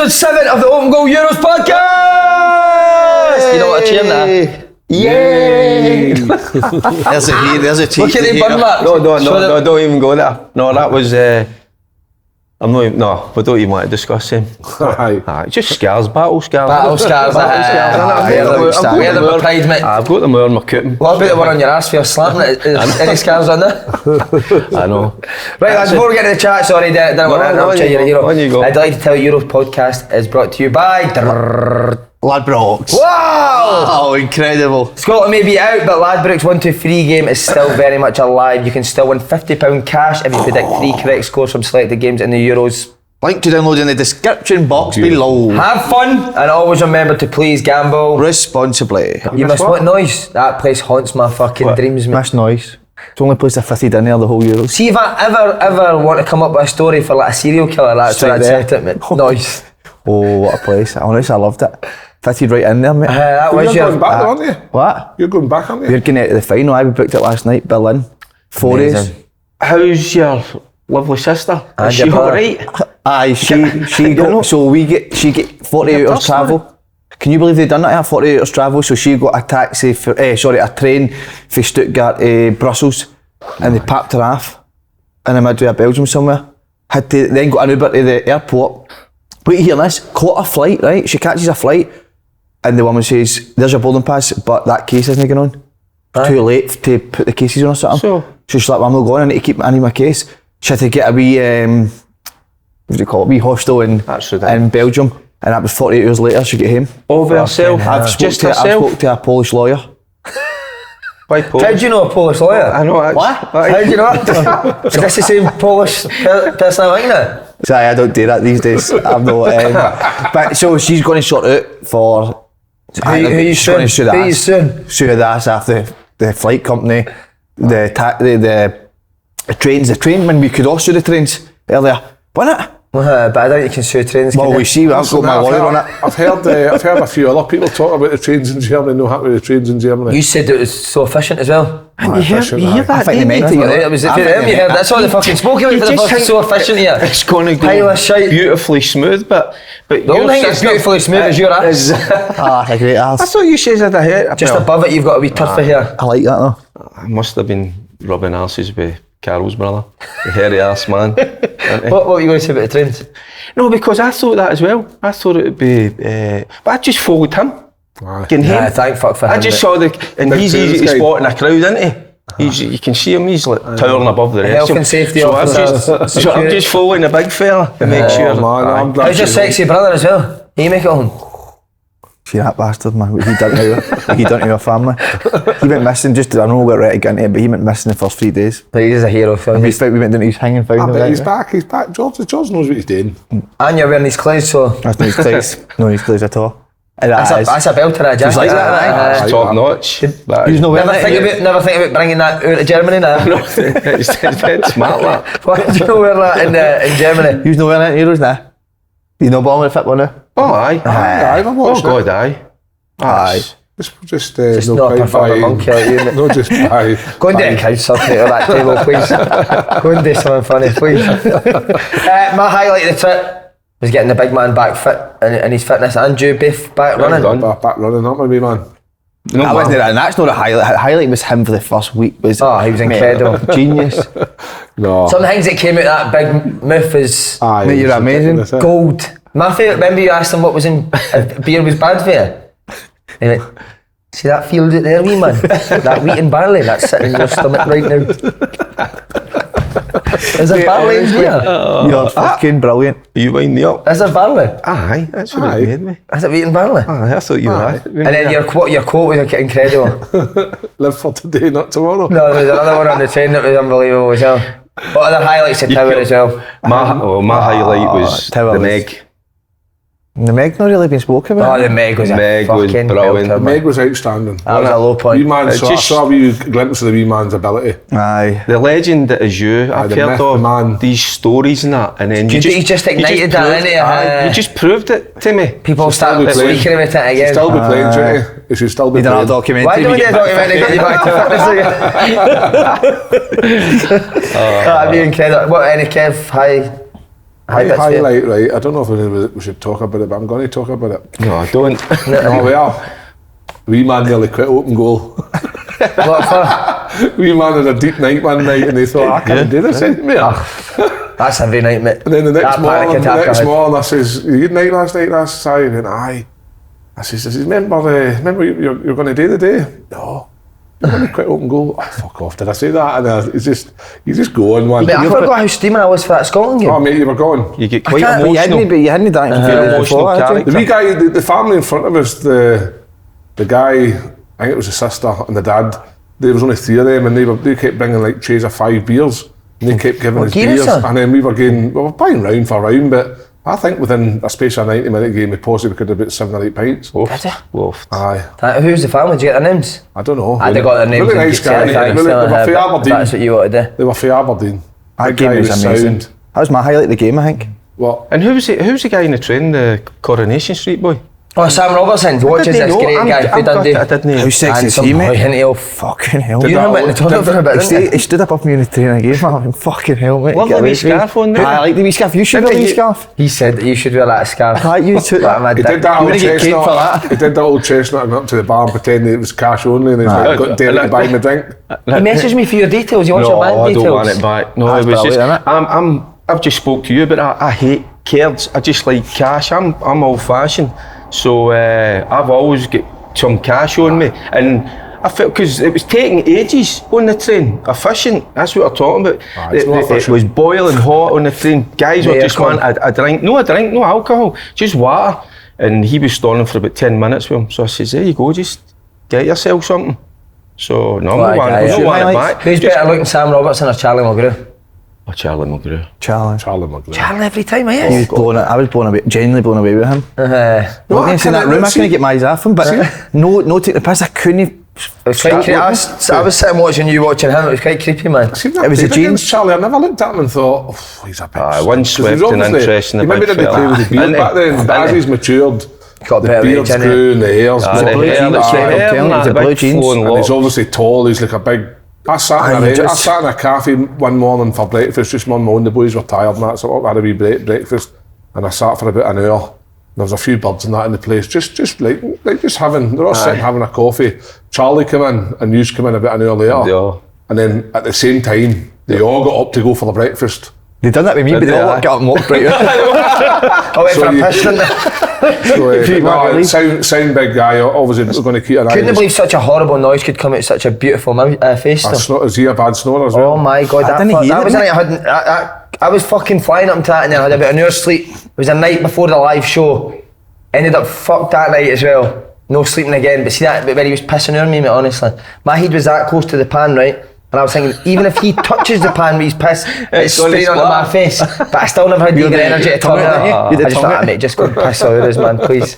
episode 7 of the Open Goal Euros podcast! You know what a cheer now? Yay! There's a cheeky. Look at the burn marks. No, don't even go there. No, that was. I'm not even, no, we don't even want to discuss him. Aye, just scars, battle scars. Battle scars, wear them with pride, mate. I've got them on my cupping. What about the one on your ass for your slapping it? Any scars on there? I know. Right, lads, before we get to the chat, sorry, didn't want to interrupt you. On you go. I'd like to tell you Euros podcast is brought to you by Ladbrokes. Wow! Oh, incredible. Scotland may be out, but Ladbrokes 1-2-3 game is still very much alive. You can still win £50 cash if you predict 3 correct scores from selected games in the Euros. Link to download in the description box below. Have fun and always remember to please gamble responsibly. You missed what noise? That place haunts my fucking dreams, mate. Missed noise. It's the only place I fitted in there the whole Euros. See if I ever want to come up with a story for like a serial killer, that's where I'd set it, mate. Noise. Oh, what a place. Honestly, I loved it. Fitted right in there, mate. That was You're your... going back, aren't you? What? You're going back, aren't you? We're getting out of the final. I booked it last night, Berlin. 4 days. Amazing. How's your lovely sister? And Is she your brother. alright? Aye, she got, so she get 48 hours travel. Can you believe they done that? I have 48 hours travel, so she got a taxi for, a train for Stuttgart to Brussels, and they packed her off in the midway of Belgium somewhere. Had to then got an Uber to the airport. Wait, hear this, caught a flight, right? She catches a flight, and the woman says, there's your boarding pass, but that case isn't going on. It's too late to put the cases on or something. So she's like, well, I'm not going, I need to keep my case. She had to get a wee, what do you call it, wee hostel in Belgium, and that was 48 hours later she got home. Over herself? I've spoke to a Polish lawyer. Why Polish? How do you know a Polish lawyer? I know actually. What? How do you know that? Is this the same Polish person I'm thinking of? Sorry, I don't do that these days. I'm not. But so she's going to sort out for. Who you suing? Sue the ass after the flight company, the trains. The train when we could all sue the trains earlier, wasn't it? But I don't think you can sue trains. Well, we see. I've got my lawyer on it. I've heard a few other people talk about the trains in Germany. No happy with the trains in Germany. You said it was so efficient as well. And you hear that? I think they meant it. It was if you heard that's all they fucking spoke about for the first so efficient here. It's going to Pile go of shite. beautifully smooth, but The only thing that's beautifully smooth is your ass. A great I ass. thought you said that I heard. Just above it, you've got a wee turf of hair. I like that though. I must have been rubbing asses with Carol's brother, the hairy ass man. What were you going to say about the trains? No, because I thought that as well. I thought it would be, but I just followed him. Getting him. Thank fuck for him. I just saw and he's easy to spot in a crowd, isn't he? You can see him, he's like towering above the rest. Health and safety officer. So I'm just following the big fella to make sure. Man, How's your sexy brother as well? He make it home? See that bastard, man, what he done to our family. He went missing, I don't know what right to get into it, but he went missing the first 3 days. But he's a hero. So And we went down to his hanging found him. He's back. George knows what he's doing. And you're wearing these clothes, so... That's no his clothes. No his clothes at all. And That's a belter, a jacket. He's like that, It's top notch. He's no Never think about bringing that out of Germany now. It's dead smart, that. Why did you wear that in Germany? He's no wearing it in Euros now. He's no bomb with a fit one now. Oh, aye. I've watched God, aye. Aye. Just Just not perform a monkey like you, mate. No, just aye. Go and do a couch something at that table, please. Go and do something funny, please. My highlight of the trip was getting the big man back fit and his fitness and Joe Biff back running. Back running, that might be, man. That wasn't it, and that's not a highlight. The highlight was him for the first week. He was incredible. Genius. No. Some things that came out of that big move is Aye, Mate, you're amazing. gold. My favourite, remember you asked him what was in beer was bad for you? And he went, see that field out there, wee man? That wheat and barley, that's sitting in your stomach right now. Is there barley in here? You're fucking brilliant. You wind me up. Is there barley? Aye, that's what it made me. Is it wheat and barley? Aye, I thought you were right. And then your quote was incredible. Live for today, not tomorrow. No, there was another one on the train that was unbelievable as well. What other highlights of Tower as well? My highlight was Tower the was- Meg. The Meg not really been spoken about. Oh, the Meg was Meg a was fucking brilliant. belter, The man. Meg was outstanding. That was a low Wee point. man, so I just- saw a wee glimpse of the wee man's ability. Aye. The legend that is you. I've the heard myth, the of man. these stories and that, and then You just ignited that, proved- innit? aye, you just proved it to me. People started be playing. speaking about it Should again. still be playing, shouldn't he? He should still be We done a playing. documentary. Why don't we we do a get back documentary to get you back to fitness again? That'd be incredible. What, any Kev, high highlight, right? I don't know if we should talk about it, but I'm going to talk about it. No, I don't. No, we are. Wee man nearly quit open goal. What for? Wee man had a deep night one night and they thought, I can't do this anymore. That's every night, mate. And then the next morning, I I says, you had night last night? He went, aye. I says, remember you're going to do the day? No. You're going to quit open goal? Oh, fuck off, did I say that? And you just go on one. But I forgot how steaming I was for that Scotland game. Oh mate, you were gone. You get quite But emotional. you hadn't done it Emotional character. The wee guy, the family in front of us, the guy, I think it was the sister and the dad, there was only 3 of them and they kept bringing like trays of 5 beers and they kept giving us beers and then we were buying round for round, but I think within a space of a 90-minute game we possibly could have about 7 or 8 pints. Wolf. Aye. Who's the family? Did you get their names? I don't know. They got their names. Really nice guy. They were for Aberdeen. That's what you want to do. They were for Aberdeen. That game was amazing. That was my highlight of the game, I think. What? And who's the guy in the train, the Coronation Street boy? Oh, Sam Robertson. Watches this great guy. I didn't know. How sexy is he, mate? Fucking hell. You know, went in the toilet for a bit, didn't you? He stood up me in the train again, man. Fucking hell, mate. Love the wee scarf on there. I like the wee scarf. You should wear the wee scarf. He said that you should wear that scarf. Right, you took that. He did that old chestnut. He did that old chestnut and up to the bar and pretending it was cash only and he's like, got Derek to buy me a drink. He messaged me for your details. You want your bank details? No, I don't want it back. No, it was just. I've just spoke to you, but I hate cards. I just like cash. I'm old fashioned. So I've always got some cash on me, and I felt because it was taking ages on the train. Efficient, that's what I'm talking about. It was boiling hot on the train. Guys were just man, I drink no alcohol, just water. And he was stalling for about 10 minutes with him. So I says, there you go, just get yourself something. So no, I don't want it back. Who's better looking, Sam Robertson or Charlie Mulgrew? Oh, Charlie Mulgrew. Charlie every time, I I was blown away, genuinely blown away with him. Walking into that room, I couldn't get my eyes off him, but no take the piss, I couldn't. I was sitting watching you watching him, it was quite creepy, man. It was a jeans. Charlie, I never looked at him and thought, oh, he's a bit... One swift and interesting. He maybe didn't play with the beard back then, but as he's matured, got the beard's grew and the hair's blue jeans. And he's obviously tall, he's like a big... I sat in a cafe one morning for breakfast, just on my own, the boys were tired and that, so I had a wee breakfast and I sat for about an hour. There was a few birds and that in the place, just having, they're all sitting having a coffee. Charlie came in and you come in about an hour later. And then at the same time, they all got up to go for the breakfast. They done that with me, but they all got up and walked right out. I went for a piss, didn't they? Sound big guy, obviously we're going to keep an eye. Couldn't believe such a horrible noise could come out such a beautiful face though. Is he a bad snorer as well? Oh my god, that was a night I was fucking flying up to that and then I had about an hour's sleep. It was a night before the live show. Ended up fucked that night as well. No sleeping again, but see that bit where he was pissing on me, mate, honestly. My head was that close to the pan, right? And I was thinking, even if he touches the pan with his piss, it's straight onto my face. But I still never had the energy to turn it. I just thought, mate, just go and piss all this, man, please.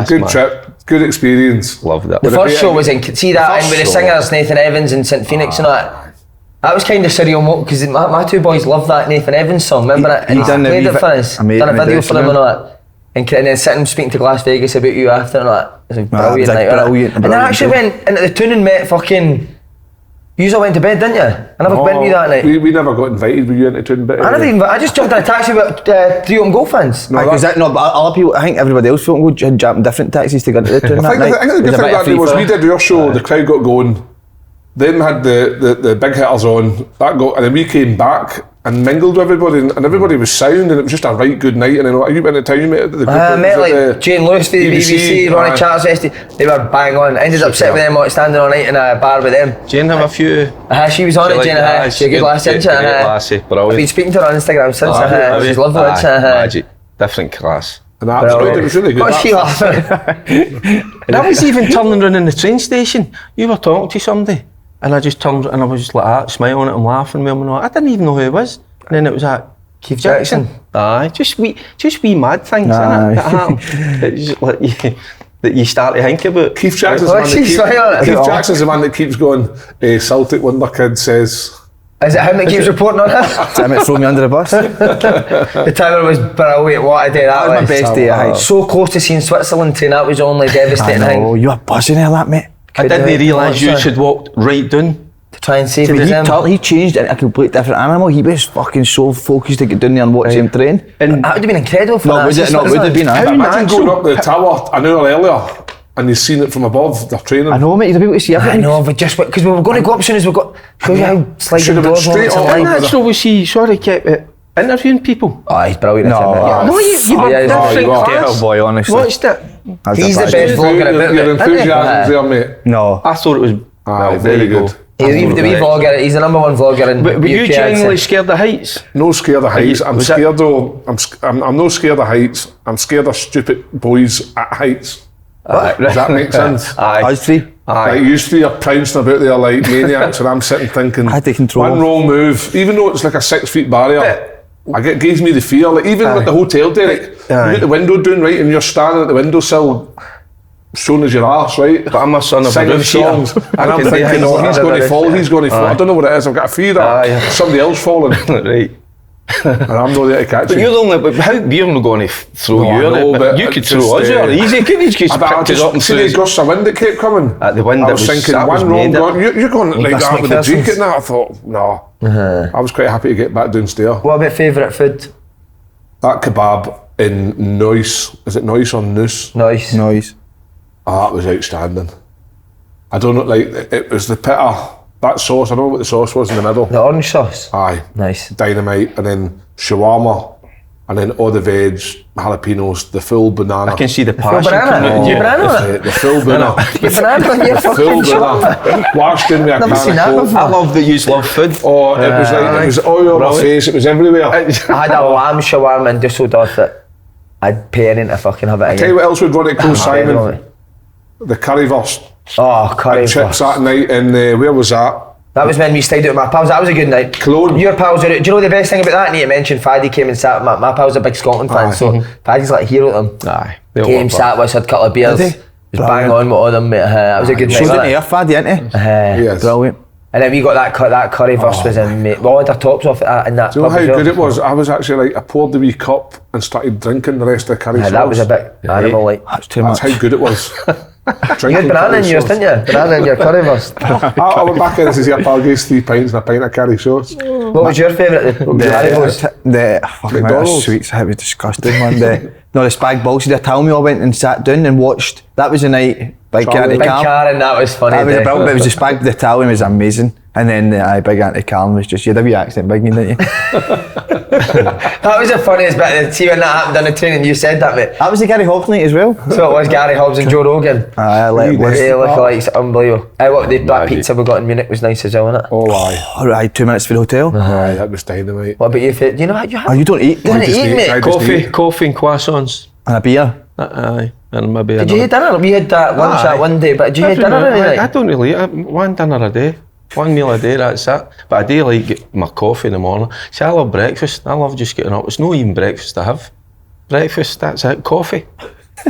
Good trip, good experience. Love that. The first show was in, see that, and with the singers, Nathan Evans and St Phoenix and all that. That was kind of surreal, because my two boys love that Nathan Evans song, remember it? And he's played it for us, done a video for them and all that. And then sitting speaking to Las Vegas about you after and all that. It was a brilliant night. And I actually went into the tune and met fucking... You all went to bed, didn't you? I never went with you that night. We never got invited. Were you into tune bed? I just jumped in a taxi with 3 open goal fans. But other people, I think everybody else felt good, jumping different taxis to go to the tune that night. I think the good thing that day was we did your show, the crowd got going, then had the big hitters on, and then we came back and mingled with everybody, and everybody was sound, and it was just a right good night. And then you went to town, you met the group. I met like Jane Lewis for the BBC, Ronnie Charles, they were bang on. I ended up sitting with them, standing all night in a bar with them. Jane have a few. She was on it, Jane. She's a good lassie, isn't she? I've been speaking to her on Instagram since. She's lovely, isn't she? Magic, different class. And that was really good. What's she laughing? That was even turning around in the train station. You were talking to somebody, and I just turned and I was just like that, smiling at him, laughing with him, and all. I didn't even know who it was. And then it was like Keith Jackson. Aye, just wee mad things, innit, that happen. It's just like that you start to think about. Keith Jackson's the man that keeps going, Celtic wonder kid says. Is it him that keeps reporting on it? Damn it, throw me under the bus. The time was brilliant, what a day that was. My best day, so close to seeing Switzerland too, that was only devastating. I know, you were buzzing there, that mate. I didn't realise you had walked right down to try and save See, his he changed into a complete different animal. He was fucking so focused to get down there and watch him train. And that would have been incredible for No, that would it assistant, not? Would isn't have been, But imagine natural. going up the tower an hour earlier and you've seen it from above, they're training. I know, mate, you'll be able to see I everything. know, but just because we were going to go up as soon as we got. Show you how sliding Should have been doors were. straight It's a on. line. How natural was he? Sorry, kept interviewing people. Oh, he's brilliant. No, No, you were yeah, different you are. class. Boy, honestly. Watched it. He's the best vlogger about Your it. enthusiasm's there, mate. No. I thought it was Very good. He's the wee vlogger. He's the number one vlogger in But were you UK, I'd genuinely say. scared of heights? No scared of heights. I'm was that- scared though. I'm not scared of heights. I'm scared of stupid boys at heights. Does that make sense? Aye. Us three. Like you three are pouncing about there like maniacs, and I'm sitting thinking, I had to control. one wrong move, even though it's like a 6 feet barrier, it gives me the fear. Like even at the hotel, Derek, you get the window down right, and you're standing at the windowsill, showing us your arse, right? But I'm a son of a Singing roof songs, heater. and I'm can do thinking, it. oh, he's going to fall, he's going to fall. I don't know what it is. I've got a fear Aye. that somebody else falling, and Right. I'm not there to catch But you. you're the only. But how we're not going to throw No, I you at know, it? But but you it could just, throw us out easy. Couldn't you just I picked it up and see threw the us? gusts of wind that kept coming. At the wind I that was was- thinking that was one wrong. made it. You're going like Gus that with the McPherson's. cheek and that. I thought, no. I was quite happy to get back downstairs. What about favourite food? That kebab in Noise, is it Noise or Noose? Nice. Noise. That was outstanding. I don't know, like, it was the pitta, that sauce, I don't know what the sauce was in the middle. The orange sauce. Aye. Nice. Dynamite, and then shawarma, and then all the veg, jalapenos, the full banana. I can see the Full passion banana. coming out. You Yeah. banana on it. The full banana. You banana on your Full fucking banana. shop. Washed in with a Never can seen of that Coke. before. I love that you love food. Oh, it was like, it was all over my face, it was everywhere. I had a lamb shawarma in Dusseldorf that I'd pay anything to fucking have it Tell you again. what else would run it close, Simon? Really. The currywurst. Oh, curry. Chips that night in, where was that? That was when we stayed out with my pals. That was a good night. Cologne. Your pals are. Do you know the best thing about that? I need to mention Faddy came and sat. My pal's a big Scotland fan, Aye. so Faddy's like a hero to them. Aye. They'll Came, love that. sat with us, had a couple of beers. Did he? Was bang on with all them. That was a good night. Showed wasn't it it? air faddy, didn't he? Yes. Brilliant. And then we got that currywurst was in. Mate, we all had our tops off in that. Do you know pub how as well. good it was? I was actually like, I poured the wee cup and started drinking the rest of the curry sauce. That was a bit animal like. That's too That's much. how good it was. You had banana in yours, didn't you? Banana in your currywurst. I went back in and says, yeah, pal, gives 3 pints and a pint of curry sauce. What was your favourite? The Haribos. The fucking amount of McDonald's. sweets, it was disgusting, man. The spag balls. The Talmy all went and sat down and watched. That was the night. Big Charlie. Anti Big Carl. Karen, that was funny. That was a day. brilliant. It was the spag. The Talmy was amazing. And then the Big Anti Carl was just, you had a wee accent, big, didn't you? That was the funniest bit. See when that happened on the train and you said that, mate. That was the Gary Hobbs night as well. So it was Gary Hobbs and Joe Rogan. I let They look like it's unbelievable. What the black pizza we got in Munich was nice as well, wasn't it? Oh, aye. All right, 2 minutes for the hotel. Aye, that was dynamite. What about you? Do you know what you have? Oh, you don't eat? You didn't just eat, eat, mate. I just Coffee, eat. coffee and croissants. And a beer. Aye. And maybe Did you eat dinner? We had that lunch that one day, but did you eat dinner every I night? don't really eat one dinner a day. One meal a day, that's it. But I do like get my coffee in the morning. See, I love breakfast. I love just getting up. It's not even breakfast I have. Breakfast, that's it. Coffee.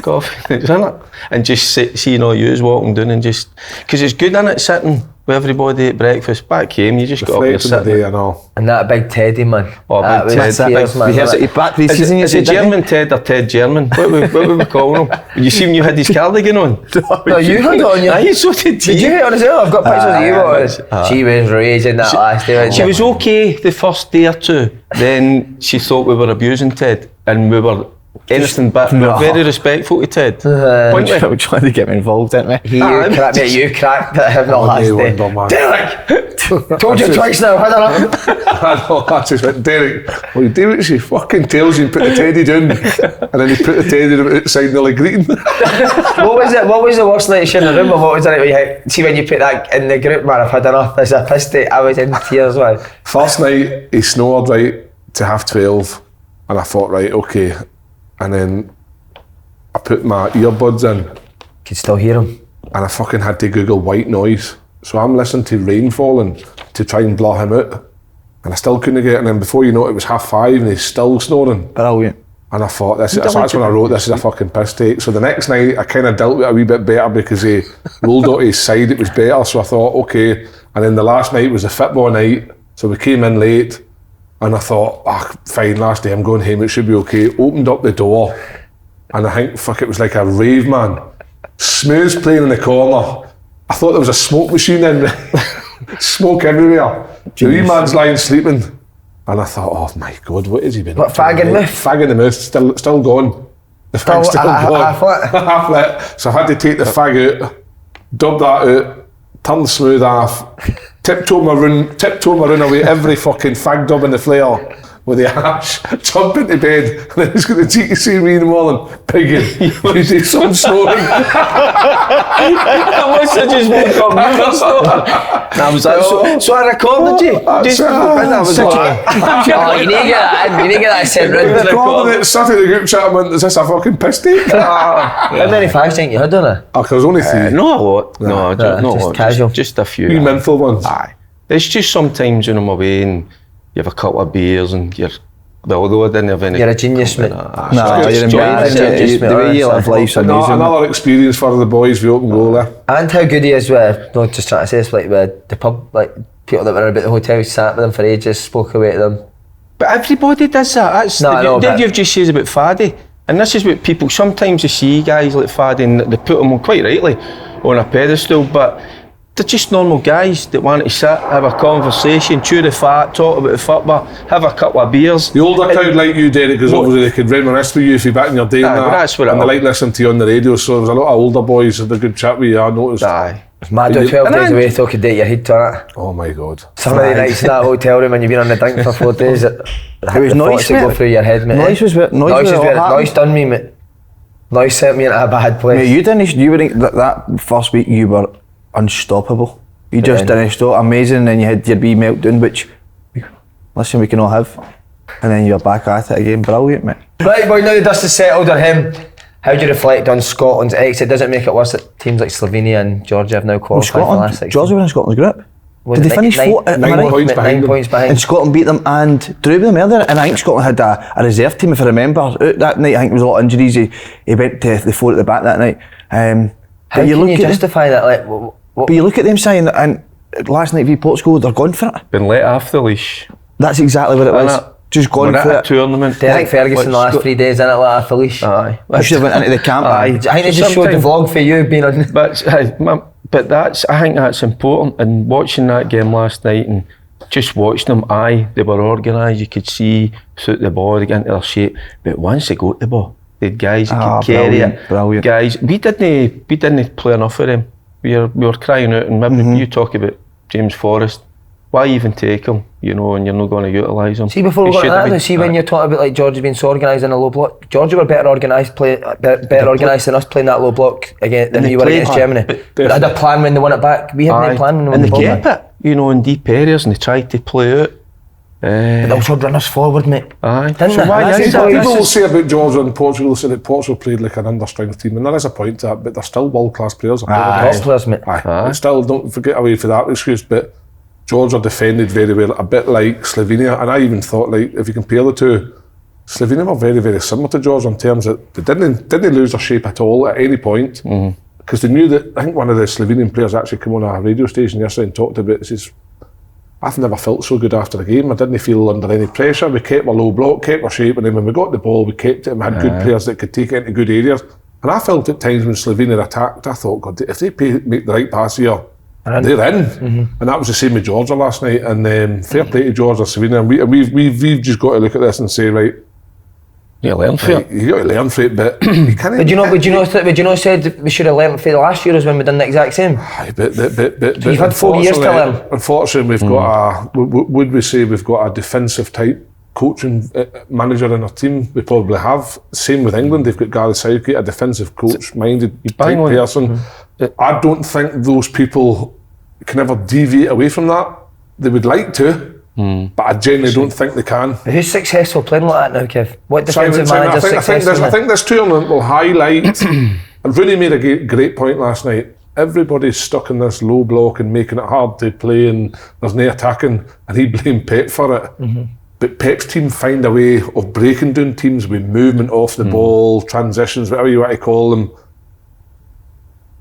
Coffee, isn't it? And just seeing all yous walking down and just... Because it's good, innit, sitting with everybody at breakfast. Back home, you just got up there Reflecting the sitting. day and all. And that big Teddy, man. Oh, That big was Ted. tears, man. We heard wasn't it it? back this Is season, it, you is said, it didn't you? German Ted or Ted German? What would we call him? You see when you had his cardigan on? No, you had it on your... Aye, so did Did you hit on as well? I've got pictures of you on. She was raging that last day. wasn't She was okay the first day or two. Then she thought we were abusing Ted, and we were anything but. We were very respectful to Ted. Weren't we? We were trying to get me involved, didn't we? He cracked me, you cracked at him the last day day. wonder, man. Derek! Told you twice now, had enough. I know, I just went, Derek, well, you do what she fucking tells you and put the teddy down. And then he put the teddy down outside nearly greeting. What was the worst night sharing the room? Or what was the night where you had, see when you put that in the group, man, I've had enough, there's a piss day, I was in tears, man. First night, he snored right to 12:30. And I thought, right, okay. And then I put my earbuds in Could still hear him. and I fucking had to Google white noise. So I'm listening to rain falling to try and blur him out. And I still couldn't get it. And then before you know it was 5:30 and he's still snoring. Brilliant. And I thought, that's when I wrote, this is a fucking piss take. So the next night, I kind of dealt with it a wee bit better because he rolled out his side, it was better. So I thought, okay. And then the last night was the football night. So we came in late. And I thought, fine, last day I'm going home, it should be okay. Opened up the door. And I think, it was like a rave, man. Smooth playing in the corner. I thought there was a smoke machine in. smoke everywhere. The wee man's lying sleeping. And I thought, oh my God, what has he been What, up to? fag in mouth? Fag in the mouth, still going. The fag's still going. Half lit? Half lit. So I had to take the fag out, dub that out, turn the smooth off, tiptoe my run away every fucking fag dub in the flare with the ash, jump into bed, and then he's going to see me in the morning, pigging. He's doing some snoring. I must have just woke up. That was that. So I recorded you. Just that was oh, you need to get that. You need to get that sent round. Recording it, sat in the group chat and went, is this a fucking piss take? How many fags think you had on it? Oh, there's only 3. Not a lot. No, not just a lot. casual. Just a few. Wee mental ones. Aye. It's just sometimes when I'm away and you have a couple of beers and although I didn't have any. You're a genius, mate. No, you're embarrassing. The way you live life's amazing. Another experience for the boys with open goal there. And how good he is with, not just trying to say this, like with the pub, like people that were about the hotel, sat with them for ages, spoke away to them. But everybody does that. That's No, I know, but- you've just said about Faddy. And this is what people, sometimes you see guys like Faddy and they put them on, quite rightly, on a pedestal, but they're just normal guys that want to sit, have a conversation, chew the fat, talk about the football, have a couple of beers. The older crowd like you, Derek, because obviously they could reminisce with you if you're back in your day. Aye, but that's what and it they is. like listening to you on the radio, so there's a lot of older boys that had a good chat with you, I noticed. Aye. Mad doing 12 And days I- away, thought could date your head to it. Oh my God. Some of the nights in that hotel room when you've been on the drink for 4 days, it was noise, to go mate. through your head, mate. Noise was where- noise was is where it where all noise done me, mate. Noise set me into a bad place. Mate, you were that first week you were unstoppable. You just didn't stop. Amazing, and then you had your wee meltdown, which, listen, we can all have. And then you're back at it again. Brilliant, mate. Right, boy, now the dust is settled on him. How do you reflect on Scotland's exit? Does it make it worse that teams like Slovenia and Georgia have now qualified for the last 16? Georgia were in Scotland's group. Was Did it they finish nine- fourth? Am I nine right? points behind 9 them. points behind. And Scotland beat them and drew with them earlier. And I think Scotland had a reserve team, if I remember. Out that night, I think there was a lot of injuries. He went to the 4 at the back that night. How but can look you at them- justify that? Like, what? But you look at them saying, and last night v Portugal, they're going for it. Been let off the leash. That's exactly what it was. Innit? Just going We're for at a it. tournament. Derek Ferguson the last 3 days in it like a Felice. Aye. I should have went into the camp. Aye. I think they just showed the vlog for you being on. But I think that's important. And watching that game last night and just watching them, they were organised. You could see through the ball, they get into their shape. But once they got the ball, they had guys that could carry it. Brilliant. Guys, we didn't play enough of them. We were crying out, and maybe you talk about James Forrest. Why even take him, and you're not going to utilise him? See, before we got to that, when you're talking about like Georgia being so organised in a low block, Georgia were better organised than us playing that low block again than we were against Germany. But they had a plan when they won it back. We had no plan when they won and the they ball kept back. it, in deep areas, and they tried to play out. But they also run us forward, mate. Aye. Didn't So they? why That's is the that? point. People will say about Georgia and Portugal, say that Portugal played like an understrength team, and there is a point to that, but they're still world-class players. Top players, mate. Aye. Still, don't forget away for that excuse, but Georgia defended very well, a bit like Slovenia, and I even thought, like, if you compare the two, Slovenia were very, very similar to Georgia in terms that they didn't lose their shape at all at any point, because they knew that. I think one of the Slovenian players actually came on a radio station yesterday and talked about it. Says, I've never felt so good after a game. I didn't feel under any pressure. We kept our low block, kept our shape, and then when we got the ball, we kept it and we had good players that could take it into good areas. And I felt at times when Slovenia attacked, I thought, God, if they make the right pass here, they're in. And that was the same with Georgia last night. And fair play to Georgia, Slovenia. And we've just got to look at this and say, right, You learn from it. you got to learn from it, but you can't. Would you not said we should have learned for the last year as when we done the exact same? Aye, but you've had 4 years to learn. Unfortunately, we've got would we say we've got a defensive type coaching manager in our team? We probably have. Same with England, they've got Gareth Southgate, a defensive coach-minded type person. I don't think those people can ever deviate away from that. They would like to, but I genuinely don't think they can. Who's successful playing like that now, Kev? What defensive Simon, manager's successful? I think this tournament will highlight, and Rooney made a great point last night, everybody's stuck in this low block and making it hard to play and there's no attacking, and he blamed Pep for it. But Pep's team find a way of breaking down teams with movement off the ball, transitions, whatever you want to call them.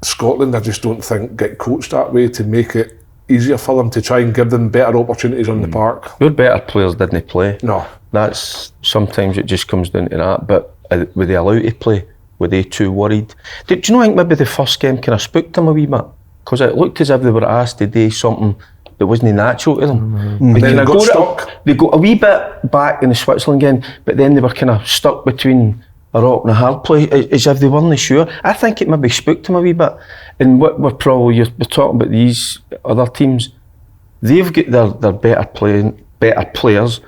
Scotland, I just don't think, get coached that way to make it easier for them, to try and give them better opportunities on the park. Your better players didn't play. No. That's, sometimes it just comes down to that. But were they allowed to play? Were they too worried? Do you know, I think maybe the first game kind of spooked them a wee bit? Because it looked as if they were asked to do something that wasn't natural to them. And then they got stuck. They got a wee bit back in the Switzerland game, but then they were kind of stuck between a rock and a hard place, as if they weren't sure. I think it maybe spooked them a wee bit. And what we're probably, we're talking about these other teams, they've got their better players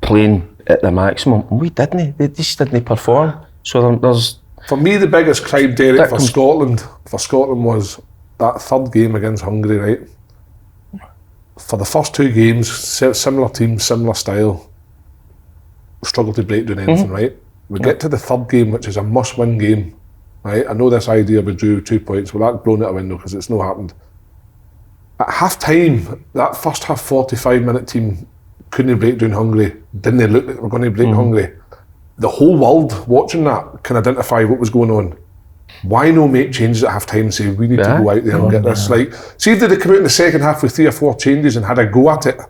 playing at the maximum. And we didn't. They just didn't perform. So there's... For me, the biggest crime, Derek, for Scotland was that third game against Hungary, right? For the first two games, similar team, similar style, struggled to break down anything, right? We get to the third game, which is a must-win game, right? I know this idea we drew 2 points, well, that's blown out a window because it's not happened. At half-time, that first half 45-minute team couldn't break down Hungary, didn't look like they were going to break Hungary. The whole world watching that can identify what was going on. Why no make changes at half time and say we need to go out there and get this? Like, see if they'd have come out in the second half with 3 or 4 changes and had a go at it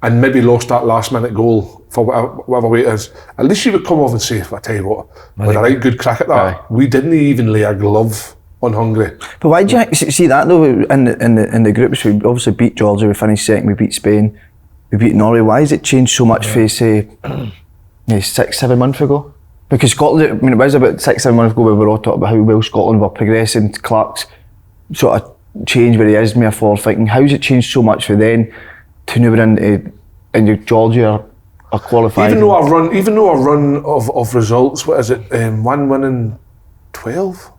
and maybe lost that last minute goal for whatever way it is, at least you would come off and say, I tell you what, with a right good crack at that, we didn't even lay a glove on Hungary. But why do you see that though? In the groups, we obviously beat Georgia, we finished second, we beat Spain, we beat Norway. Why has it changed so much for, say, 6-7 months ago? Because Scotland, I mean, it was about 6-7 months ago we were all talking about how well Scotland were progressing. Clark's sort of changed where he is, more forward thinking. How's it changed so much for then to now we're into Georgia are qualifying? Even though a run of results, what is it, 1 win in 12?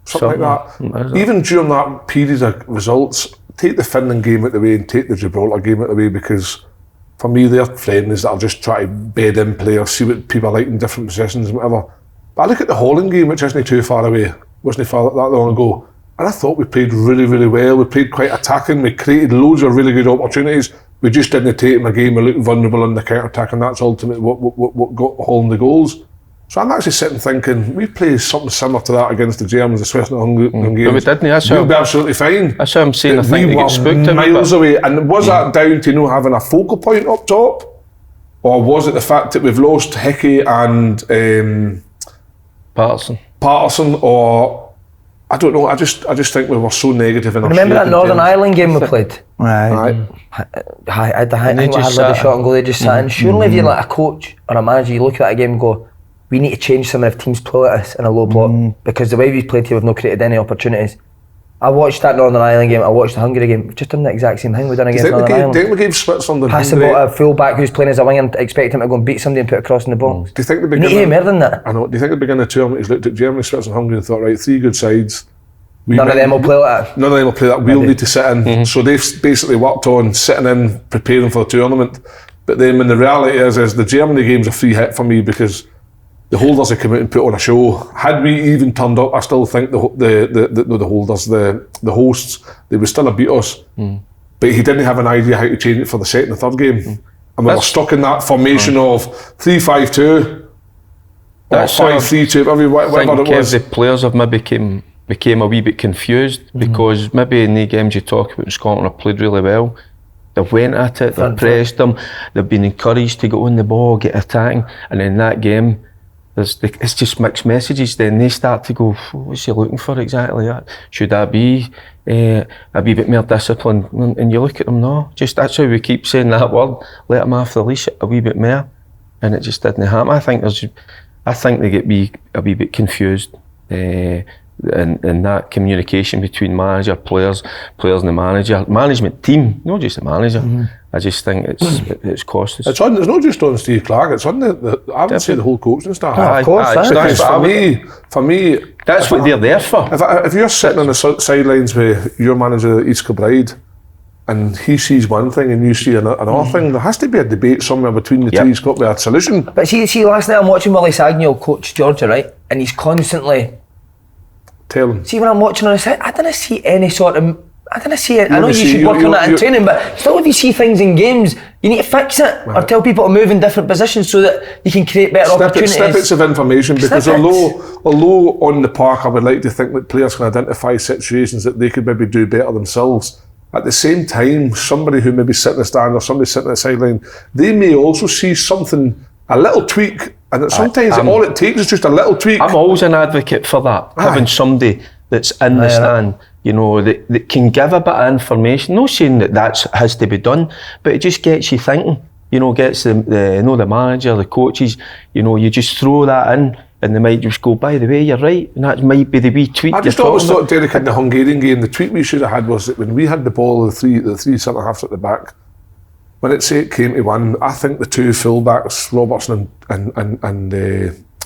Something like that. Even during that period of results, take the Finland game out the way and take the Gibraltar game out the way, because for me, they're friendlies that'll just try to bed in players, see what people like in different positions and whatever. But I look at the Holland game, which isn't too far away, wasn't far that long ago, and I thought we played really, really well. We played quite attacking, we created loads of really good opportunities. We just didn't take them a game, we looked vulnerable in the counter-attack, and that's ultimately what got Holland the goals. So I'm actually sitting thinking, we play something similar to that against the Germans, the Swiss and the Hungarians. But we didn't, we'll be absolutely fine. That's what I'm saying, I think we got spooked a miles away. And was that down to having a focal point up top? Or was it the fact that we've lost Hickey and Patterson, or I don't know, I just think we were so negative in our remember that Northern Ireland game we played? Right. I think we had the shot and goal, they just sat in. Surely if you're like a coach or a manager, you look at that game and go, we need to change some of the teams play at us in a low block, because the way we played here, we've not created any opportunities. I watched that Northern Ireland game, I watched the Hungary game, we've just done the exact same thing we've done against Northern Ireland. Do you think we gave Switzerland pass the ball to a full-back who's playing as a winger and expect him to go and beat somebody and put it across in the box? Do you think we need to do more than that? I know. Do you think at the beginning of the tournament he's looked at Germany, Switzerland, Hungary and thought, right, 3 good sides. None of them will play like that. None of them will play that. We'll need to sit in. So they've basically worked on sitting in, preparing for the tournament. But then when the reality is the Germany game's a free hit for me, because the holders have come out and put on a show. Had we even turned up, I still think the hosts, they would still have beat us. But he didn't have an idea how to change it for the second and third game. And we were stuck in that formation of 3-5-2 or 5-3-2, whatever it was. The players have maybe became a wee bit confused, because maybe in the games you talk about, Scotland have played really well. They've went at it, they've pressed them, they've been encouraged to get on the ball, get attacking, and in that game, it's just mixed messages. Then they start to go, what's he looking for exactly? Should I be a wee bit more disciplined? And you look at them now, just that's how we keep saying that word, let them off the leash a wee bit more, and it just didn't happen. I think they get a wee bit confused. And that communication between manager, players and the manager, management team, not just the manager. I just think it's cost us. It's not just on Steve Clark, it's on I would say the whole coaching staff. Of course, for me, that's what they're there for. If you're sitting on the sidelines with your manager, East Kilbride, and he sees one thing and you see another thing, there has to be a debate somewhere between the two. He's got to be a solution. But see, last night I'm watching Willie Sagnol coach Georgia, right? And he's constantly telling. See, when I'm watching on the side, I didn't see any sort of. I know you should work on that in training, but still, if you see things in games, you need to fix it or tell people to move in different positions so that you can create better opportunities. Snippets of information, because although on the park I would like to think that players can identify situations that they could maybe do better themselves, at the same time, somebody who maybe sitting in the stand or somebody sitting at the sideline, they may also see something, a little tweak, and sometimes all it takes is just a little tweak. I'm always an advocate for that, having somebody that's in the stand you know, that can give a bit of information. Not saying that has to be done, but it just gets you thinking. You know, gets the manager, the coaches. You know, you just throw that in, and they might just go, by the way, you're right, and that might be the wee tweet. I just always thought, Derek, in the Hungarian game, the tweet we should have had was that when we had the ball, the three centre halves at the back, when it came to one, I think the two full-backs, Robertson and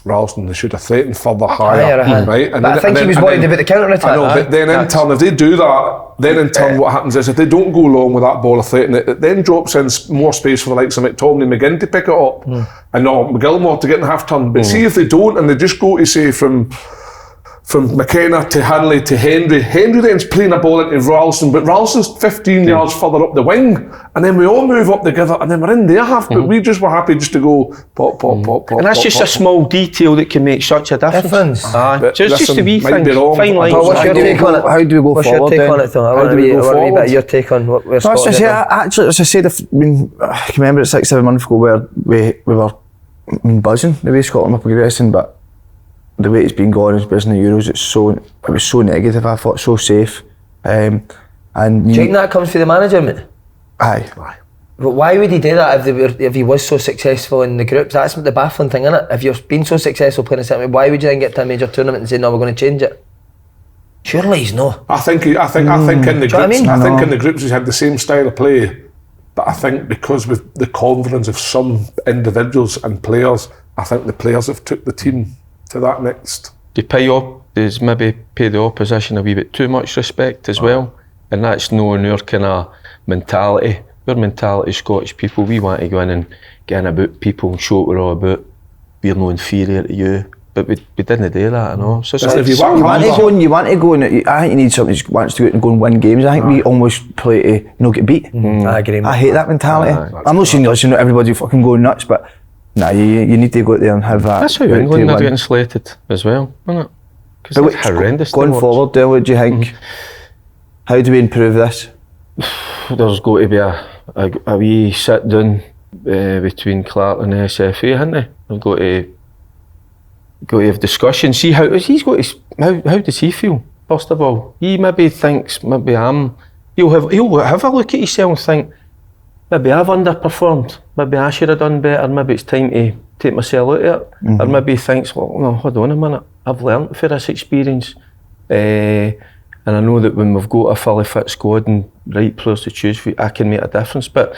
Ralston, they should have threatened further higher, right? And I think he was worried about the counter-attack. I know, but then in turn, if they do that, then in turn what happens is if they don't go long with that ball of threatening it then drops in more space for the likes of McTominay and McGinn to pick it up, and McGilmore to get in half-turn. But see if they don't, and they just go to say from McKenna to Hanley to Henry then's playing a ball into Ralston, but Ralston's 15 yards further up the wing, and then we all move up together, and then we're in their half, but we just were happy just to go pop, and that's just a small detail that can make such a difference. Just a wee thing, fine line. What's your take on it? How do we go forward? What's your take on it, though? I want to be a bit of your take on what we're Scotland did. Actually, as I said, I can remember it 6-7 months ago where we were buzzing the way Scotland were progressing, but the way it's been going as business in the Euros, it was so negative. I thought so safe, and do you think that comes from the manager, mate? Aye. But why would he do that if he was so successful in the groups? That's the baffling thing, isn't it? If you've been so successful playing a certain way, why would you then get to a major tournament and say no, we're going to change it? Surely he's no. I think in the groups, I think in the groups he's had the same style of play, but I think because with the confidence of some individuals and players, I think the players have took the team to that next. There's maybe pay the opposition a wee bit too much respect as well, and that's knowing our kind of mentality. Our mentality, Scottish people, we want to go in and get in about people and show what we're all about. We're no inferior to you, but we didn't do that, you know. So if you want to go and I think you need somebody who wants to go out and go and win games. I think we almost play to not get beat. I agree. I hate that mentality. I'm not saying not everybody fucking going nuts, but nah, you need to go out there and have that. That's how England are getting slated as well, isn't it? Because it's horrendous. Going forward, then, what do you think? How do we improve this? There's got to be a wee sit down between Clark and the SFA, hasn't there? They've got to have discussion. See how does he feel? First of all, he maybe thinks he'll have a look at himself and think, maybe I've underperformed, maybe I should have done better, maybe it's time to take myself out of it. Or maybe he thinks, well, no, hold on a minute, I've learned for this experience. And I know that when we've got a fully fit squad and right players to choose for, I can make a difference. But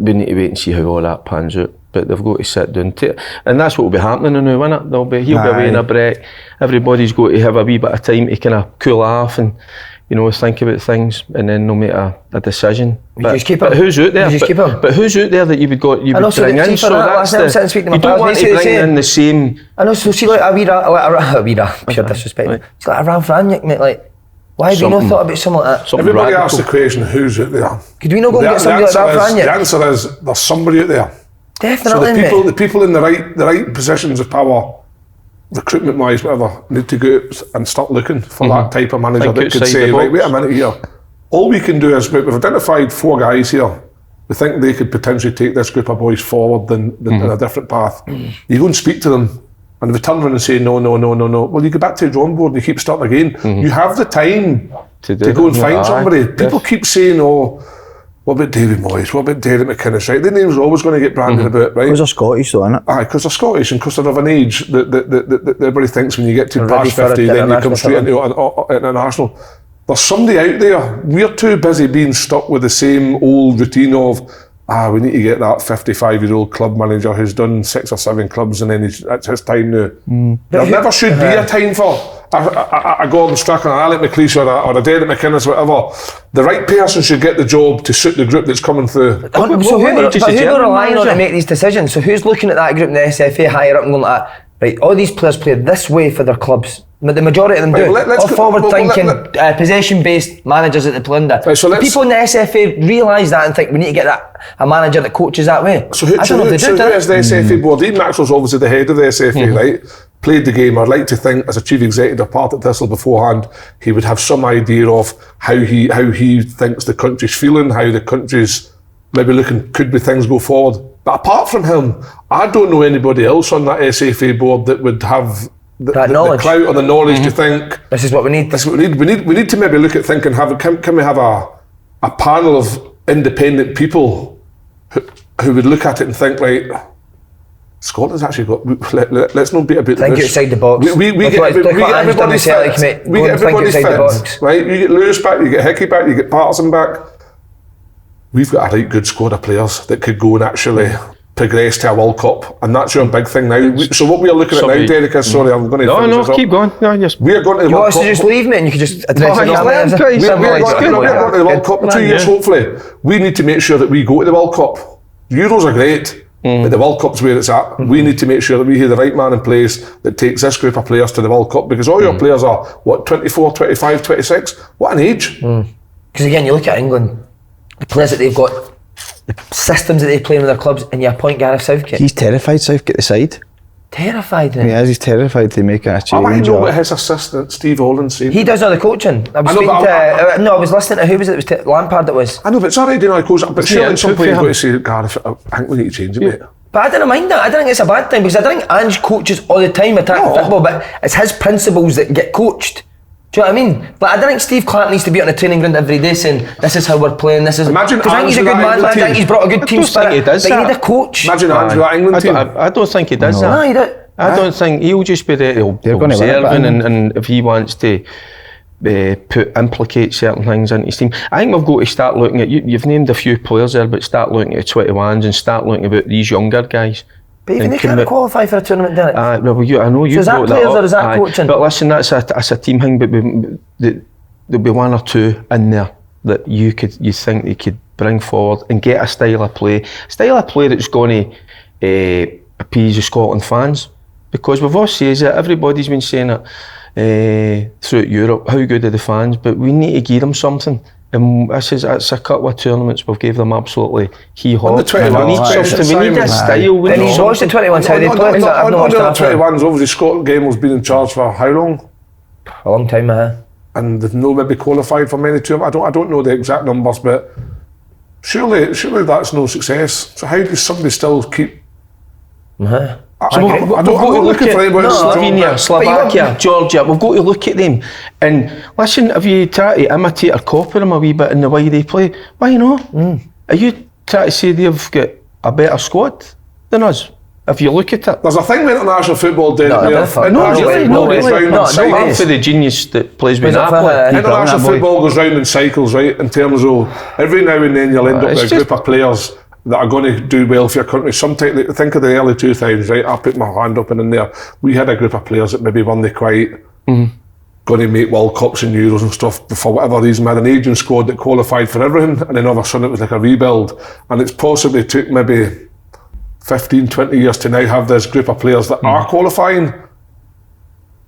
we need to wait and see how all that pans out. But they've got to sit down and that's what will be happening now, isn't it? He'll be away in a break. Everybody's got to have a wee bit of time to kind of cool off and, you know, think about things, and then they'll make a decision. But who's out there? But who's out there that you would bring in? So that's you don't want to bring in the same. I know. So see, like a pure disrespect. Right. It's like a Ralph Rangnick, mate. Like, why have we not thought about something like that? Everybody asks the question, who's out there? Could we not go and get somebody like Ralph Rangnick? The answer is there's somebody out there. Definitely, so the people in the right positions of power, recruitment wise, whatever, need to go out and start looking for that type of manager that could say, right, wait a minute here. All we can do is, we've identified 4 guys here. We think they could potentially take this group of boys forward in a different path. You go and speak to them, and if they turn around and say no, well, you go back to the drawing board and you keep starting again. You have the time to go and find somebody. People keep saying, what about David Moyes? What about Derek McInnes? Right, their names are always going to get branded about, right? Because they're Scottish, though, isn't it? Aye, because they're Scottish, and because they're of an age that everybody thinks when you get to past 50, then you come straight into international. There's somebody out there. We're too busy being stuck with the same old routine of, we need to get that 55-year-old club manager who's done 6 or 7 clubs, and then it's his time now. There never should be a time for a Gordon Strachan, an Alec McLeish or a Derek McInnes, whatever. The right person should get the job to suit the group that's coming through. So who are relying on to make these decisions? So who's looking at that group in the SFA higher up and going like that, right, all these players play this way for their clubs. But the majority of them do. All forward-thinking, possession-based managers at the Plunder. People in the SFA realise that and think we need to get a manager that coaches that way. So who is the SFA board? Ian Maxwell's obviously the head of the SFA, right? Played the game. I'd like to think, as a chief executive part at Thistle beforehand, he would have some idea of how he thinks the country's feeling, how the country's maybe looking, could be things go forward. But apart from him, I don't know anybody else on that SFA board that would have that knowledge, the clout or the knowledge to think this is what we need. This is what we need. We need to maybe look at thinking. Can we have a panel of independent people who would look at it and think, right, Scotland's actually got. Let's not beat about the bush. Think outside the box. We get everybody fit. We get everybody fit. Right, you get Lewis back, you get Hickey back, you get Patterson back. We've got a right good squad of players that could go and actually progress to a World Cup, and that's your big thing now. So what we are looking at now, Derek, is sorry, I'm going to no, keep going. No, just we are going to the you World want us Cup. to just leave me and you can just address it. We're going to the World Cup in 2 years, hopefully. We need to make sure that we go to the World Cup. Euros are great, but the World Cup's where it's at. We need to make sure that we have the right man in place that takes this group of players to the World Cup, because all your players are, 24, 25, 26? What an age. Because again, you look at England, the players that they've got, the systems that they play in their clubs, and you appoint Gareth Southgate. He's terrified Southgate the side. Terrified. He's terrified to make a change. I want to know what his assistant Steve Holland said. He does all the coaching. I was listening to who was it? It was Lampard. That was. I know, but it's already doing all the coaching. But surely at some point you've got to say, Gareth, I think we need to change it, mate. But I didn't mind that. I don't think it's a bad thing, because I don't think Ange coaches all the time attacking football, but it's his principles that get coached. Do you know what I mean? But I don't think Steve Clark needs to be on the training ground every day saying, this is how we're playing, this is... Imagine because I think he's a good man, I think he's brought a good team spirit, he does but you need a coach. Imagine Ange with that England team. I don't think he does that. No, he don't. I don't think he'll just be there to observe, and if he wants to implicate certain things into his team. I think we've got to start looking at, you've named a few players there, but start looking at 21s and start looking about these younger guys. But even they can't qualify for a tournament, Derek. I know you so is that players or is that coaching? But listen, that's a team thing, but there'll be one or two in there that you think they could bring forward and get a style of play that's going to appease the Scotland fans. Because we've all said that, everybody's been saying it throughout Europe, how good are the fans, but we need to give them something. And it's a couple of tournaments we've gave them absolutely hee-haw. On the 21s, we need a style. And he's watched the 21s, how they play. On the 21s, obviously Scotland game has been in charge for how long? A long time, and they've no maybe qualified for many tournaments. I don't know the exact numbers, but surely that's no success. So how does somebody still keep... I'm not looking for anybody. Slovenia, Slovakia, Georgia, we've got to look at them and listen, if you try to imitate or copy them a wee bit in the way they play, why not? Are you trying to say they've got a better squad than us? If you look at it, there's a thing with international football down there. No, for the genius that plays with Napoli. International football goes round in cycles, right? In terms of every now and then you'll end up with a group of players that are going to do well for your country. Sometimes, think of the early 2000s, right? I put my hand up and in there. We had a group of players that maybe won the quite, going to make World Cups and Euros and stuff for whatever reason. We had an aging squad that qualified for everything, and then all of a sudden it was like a rebuild. And it's possibly took maybe 15, 20 years to now have this group of players that are qualifying.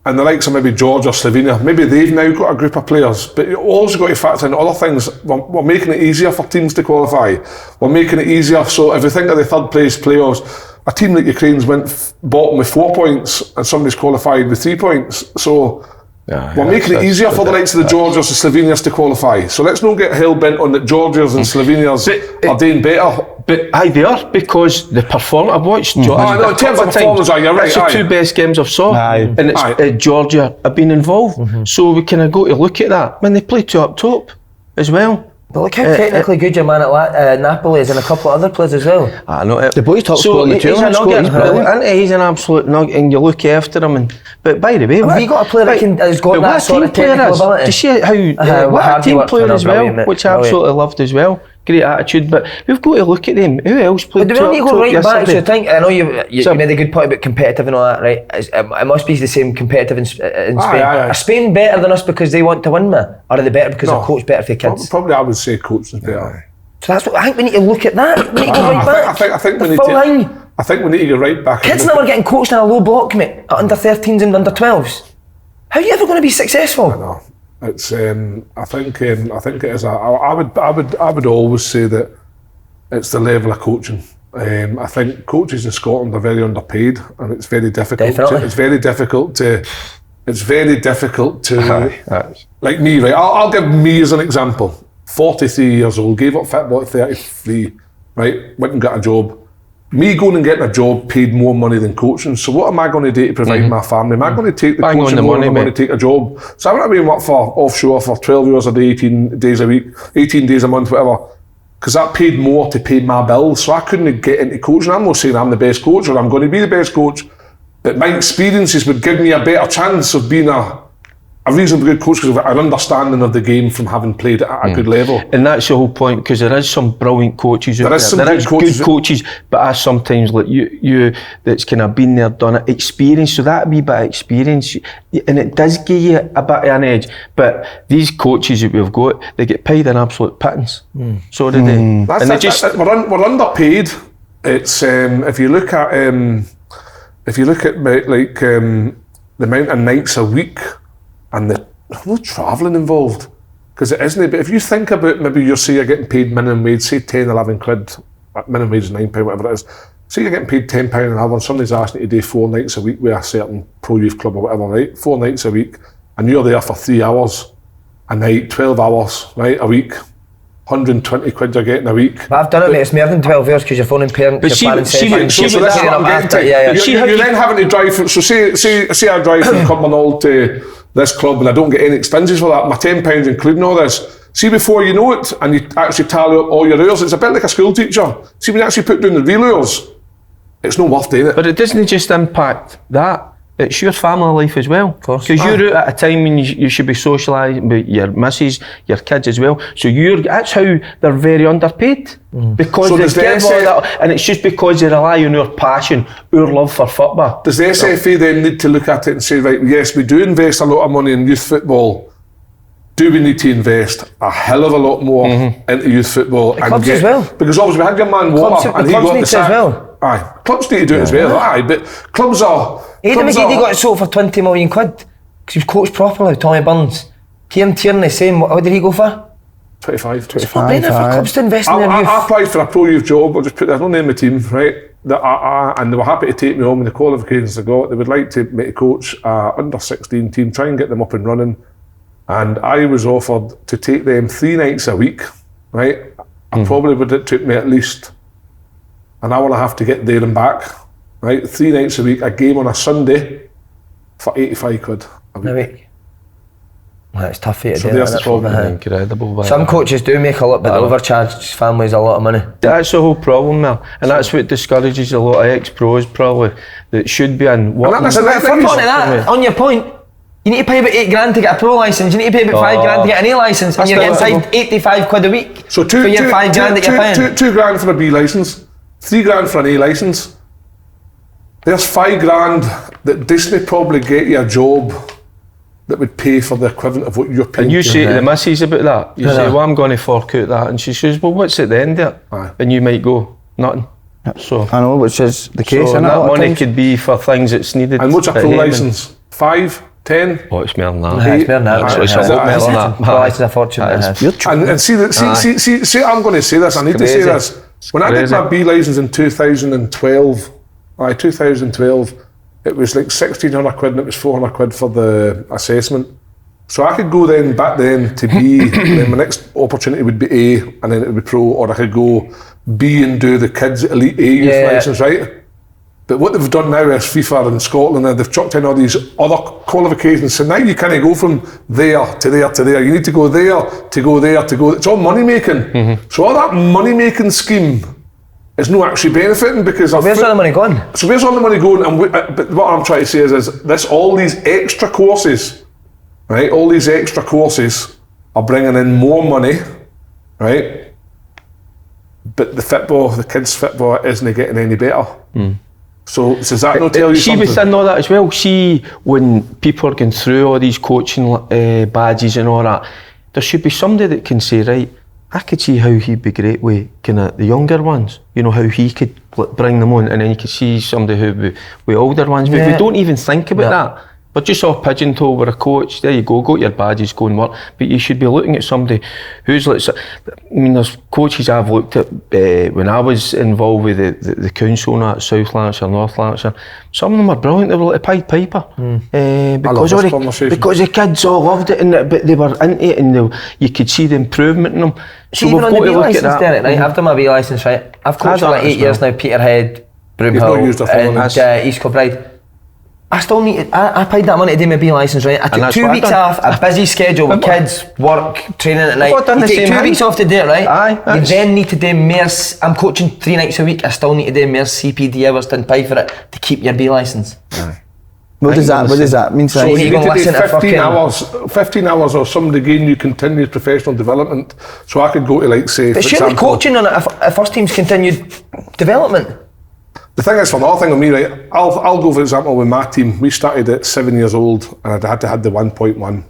And the likes of maybe Georgia or Slovenia, maybe they've now got a group of players, but you also got to factor in other things. We're making it easier for teams to qualify. We're making it easier, so if you think of the third place playoffs, a team like Ukraine's went bottom with 4 points and somebody's qualified with 3 points. So we're making it easier for the likes of the Georgias and Slovenias to qualify. So let's not get hell-bent on that Georgias and Slovenias are doing better. But they are, because the performance I've watched Georgia. In terms of performance, you're right. That's the two best games I've saw, and it's Georgia have been involved. So we kind of go to look at that when they play two up top as well. But look how technically good your man at Napoli is, and a couple of other players as well. I know it. The boy's top scorer in the tournament. He's an absolute nugget, and you look after him. But by the way, have you got a player that has got that sort of technical ability? Do you see how what a team player as well, which I absolutely loved as well. Great attitude, but we've got to look at them. Who else played? But do we need to go right back to the thing? I know you made a good point about competitive and all that, right? It must be the same competitive in Spain. Are Spain better than us because they want to win, man? Or are they better because they're coached better for kids? Probably I would say coach is better. So that's what I think we need to look at that. We need to go right back. I think we need to go right back. Kids now are getting coached in a low block, mate, at under 13s and under 12s. How are you ever going to be successful? I know. It's. I think it is. I would always say that it's the level of coaching. I think coaches in Scotland are very underpaid, and it's very difficult. It's very difficult to. Like me, right? I'll give me as an example. 43 years old, gave up football at 33. Right, went and got a job. me going and getting a job paid more money than coaching. So what am I going to do to provide my family? Am I going to take the Bang on coaching the more money, than I'm going to take a job? So I went away and work for offshore for 12 hours a day, 18 days a week, 18 days a month, whatever. Because that paid more to pay my bills. So I couldn't get into coaching. I'm not saying I'm the best coach or I'm going to be the best coach, but my experiences would give me a better chance of being a reasonably good coach because of an understanding of the game from having played at a good level. And that's the whole point, because there is some brilliant coaches out there. There is good coaches, but I sometimes like you that's kind of been there, done it, experience. So that wee bit of experience, and it does give you a bit of an edge. But these coaches that we've got, they get paid an absolute pittance. So do they. We're underpaid. It's if you look at the amount of nights a week. And there's no travelling involved, because it isn't. But if you think about maybe you're getting paid minimum wage, say 10, 11 quid, minimum wage is £9, whatever it is. Say you're getting paid £10 an hour and somebody's asking you to do 4 nights a week with a certain pro youth club or whatever, right? 4 nights a week, and you're there for 3 hours a night, 12 hours, right, a week. 120 quid you're getting a week. But I've done it, mate. It's more than 12 hours because you're phoning parents. So that's what I'm getting to. You're then having to drive from, so say I drive from Cumbernauld to this club and I don't get any expenses for that, my £10 including all this. See, before you know it, and you actually tally up all your hours, it's a bit like a school teacher. See, when you actually put down the real hours, it's not worth doing it. But it doesn't just impact that. It's your family life as well. Of course. Because you're out at a time when you should be socialising with your missus, your kids as well. So that's how they're very underpaid. Because so they give all that, and it's just because they rely on our passion, our love for football. Does the SFA then need to look at it and say, right, yes, we do invest a lot of money in youth football. Do we need to invest a hell of a lot more into youth football? The clubs as well. Because obviously we had your man Water and he got the sack. As well. Aye, clubs need to do it as well. Aye, but clubs are... He got it sold for 20 million quid because he was coached properly, Tommy Burns. Kieran Tierney, same, what did he go for? 25. For clubs to invest in their youth. I applied for a pro youth job, I'll just put there's no name of the team, right? And they were happy to take me on with the qualifications I got. They would like to make a coach under 16 team, try and get them up and running. And I was offered to take them 3 nights a week, right? I probably would have took me at least an hour and a half to get there and back, right? 3 nights a week, a game on a Sunday for 85 quid a week. Well, it's tough for you to do. There's the problem. Incredible. Some coaches do make a lot, but they overcharge families a lot of money. That's the whole problem, Mel. And that's what discourages a lot of ex-pros probably that should be in working. On your point, you need to pay about 8 grand to get a pro licence. You need to pay about 5 grand to get an A licence, and you're getting paid 85 quid a week. So for your 5 grand that you're paying. 2 grand for a B licence, 3 grand for an A licence. There's 5 grand that Disney probably get you a job that would pay for the equivalent of what you're paying. And you say to the missus about that, you say, well, I'm going to fork out that, and she says, well, what's at the end of it? Aye. And you might go, nothing. So I know, which is the case. So that money could be for things that's needed. And what's a pro licence? 5, 10? Oh, it's more than that. It's more than that. It's a lot more than that. Pro licence a fortune. And see, I'm going to say this, I need to say this. When I did my B licence in 2012, it was like 1,600 quid and it was 400 quid for the assessment. So I could go back then to B, and then my next opportunity would be A, and then it would be pro, or I could go B and do the kids elite A youth licence, right? But what they've done now is FIFA in Scotland, and they've chucked in all these other qualifications. So now you can't go from there to there to there. You need to go there to go there to go. It's all money making. So all that money making scheme is not actually benefiting because where's all the money going? So where's all the money going? And but what I'm trying to say is this: all these extra courses, right? All these extra courses are bringing in more money, right? But the kids' football isn't getting any better. So does that not tell you something? Within all that as well, see when people are going through all these coaching badges and all that, there should be somebody that can say, right, I could see how he'd be great with kind of the younger ones, you know, how he could bring them on, and then you could see somebody who with older ones, but we don't even think about that. We're just all pigeonholed with a coach. There you go to your badges, go and work. But you should be looking at somebody who's like, I mean, there's coaches I've looked at when I was involved with the council and that, South Lanarkshire, North Lanarkshire. Some of them are brilliant. They were like a Pied Piper because the kids all loved it, but they were into it, and you could see the improvement in them. So even on the B licence, Derek, right? I've done my B licence, right? I've coached for like 8 years now. Peterhead, Broomhill, and East Kilbride. I still need to, I paid that money to do my B licence, right? I took 2 weeks off, a busy schedule with kids, work, training at night. You take 2 weeks off to do it, right? Aye, you then need to do more, I'm coaching 3 nights a week, I still need to do more CPD hours to pay for it to keep your B licence. Aye. What does that mean? So you need to do 15 hours or some degree in your continued professional development. So I could go to, like, say, but surely coaching on a first team's continued development. The thing is, for another thing with me, right, I'll go, for example, with my team. We started at 7 years old and I had to have the 1.1.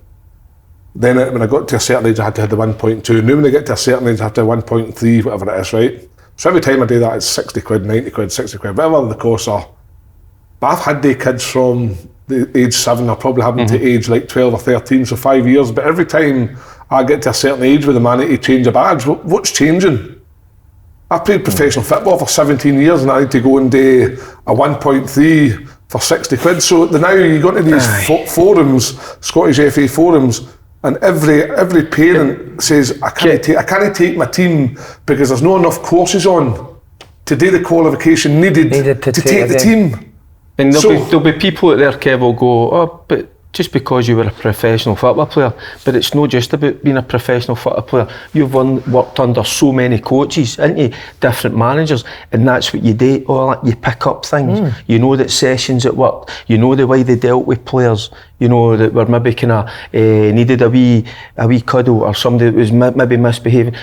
Then when I got to a certain age, I had to have the 1.2. Now when I get to a certain age, I have to have 1.3, whatever it is, right? So every time I do that, it's 60 quid, 90 quid, 60 quid, whatever the costs are. But I've had the kids from the age 7, I'll probably have them to age like 12 or 13, so 5 years. But every time I get to a certain age with them, I need to change a badge. What's changing? I've played professional football for 17 years and I need to go and do a 1.3 for 60 quid. So now you go into these forums, Scottish FA forums, and every parent says, I can't take my team because there's not enough courses on to do the qualification needed to take the team. And there'll be people out there, Kev, will go, oh, but just because you were a professional football player, but it's not just about being a professional football player. You've worked under so many coaches, ain't you? Different managers, and that's what you do. You pick up things. You know that sessions at work. You know the way they dealt with players. You know that were maybe kind of needed a wee cuddle, or somebody that was maybe misbehaving.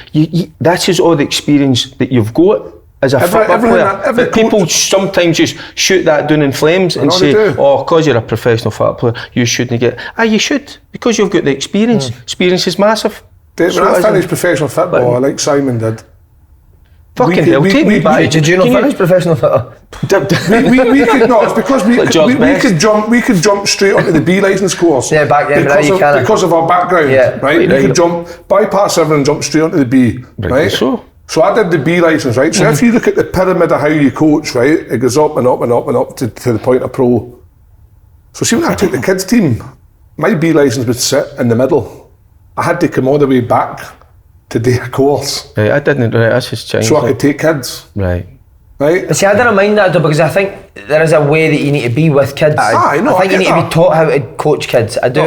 That's just all the experience that you've got as a football player. But people sometimes just shoot that down in flames and say, oh, because you're a professional football player, you shouldn't get... you should, because you've got the experience. Experience is massive. When I finished professional football, like Simon did... Fucking hell, take me back. Did you not finish professional football? we could not, it's because we could jump straight onto the B licence course. Yeah, back then, because of our background, right? We could bypass everything and jump straight onto the B, right? So I did the B licence, right? So if you look at the pyramid of how you coach, right, it goes up and up and up and up to the point of pro. So see, when I took the kids team, my B licence would sit in the middle. I had to come all the way back to do a course. Right, I didn't, right, that's just changed. So I could take kids. Right. But see, I don't mind that though, because I think there is a way that you need to be with kids. I think you need to be taught how to coach kids. I do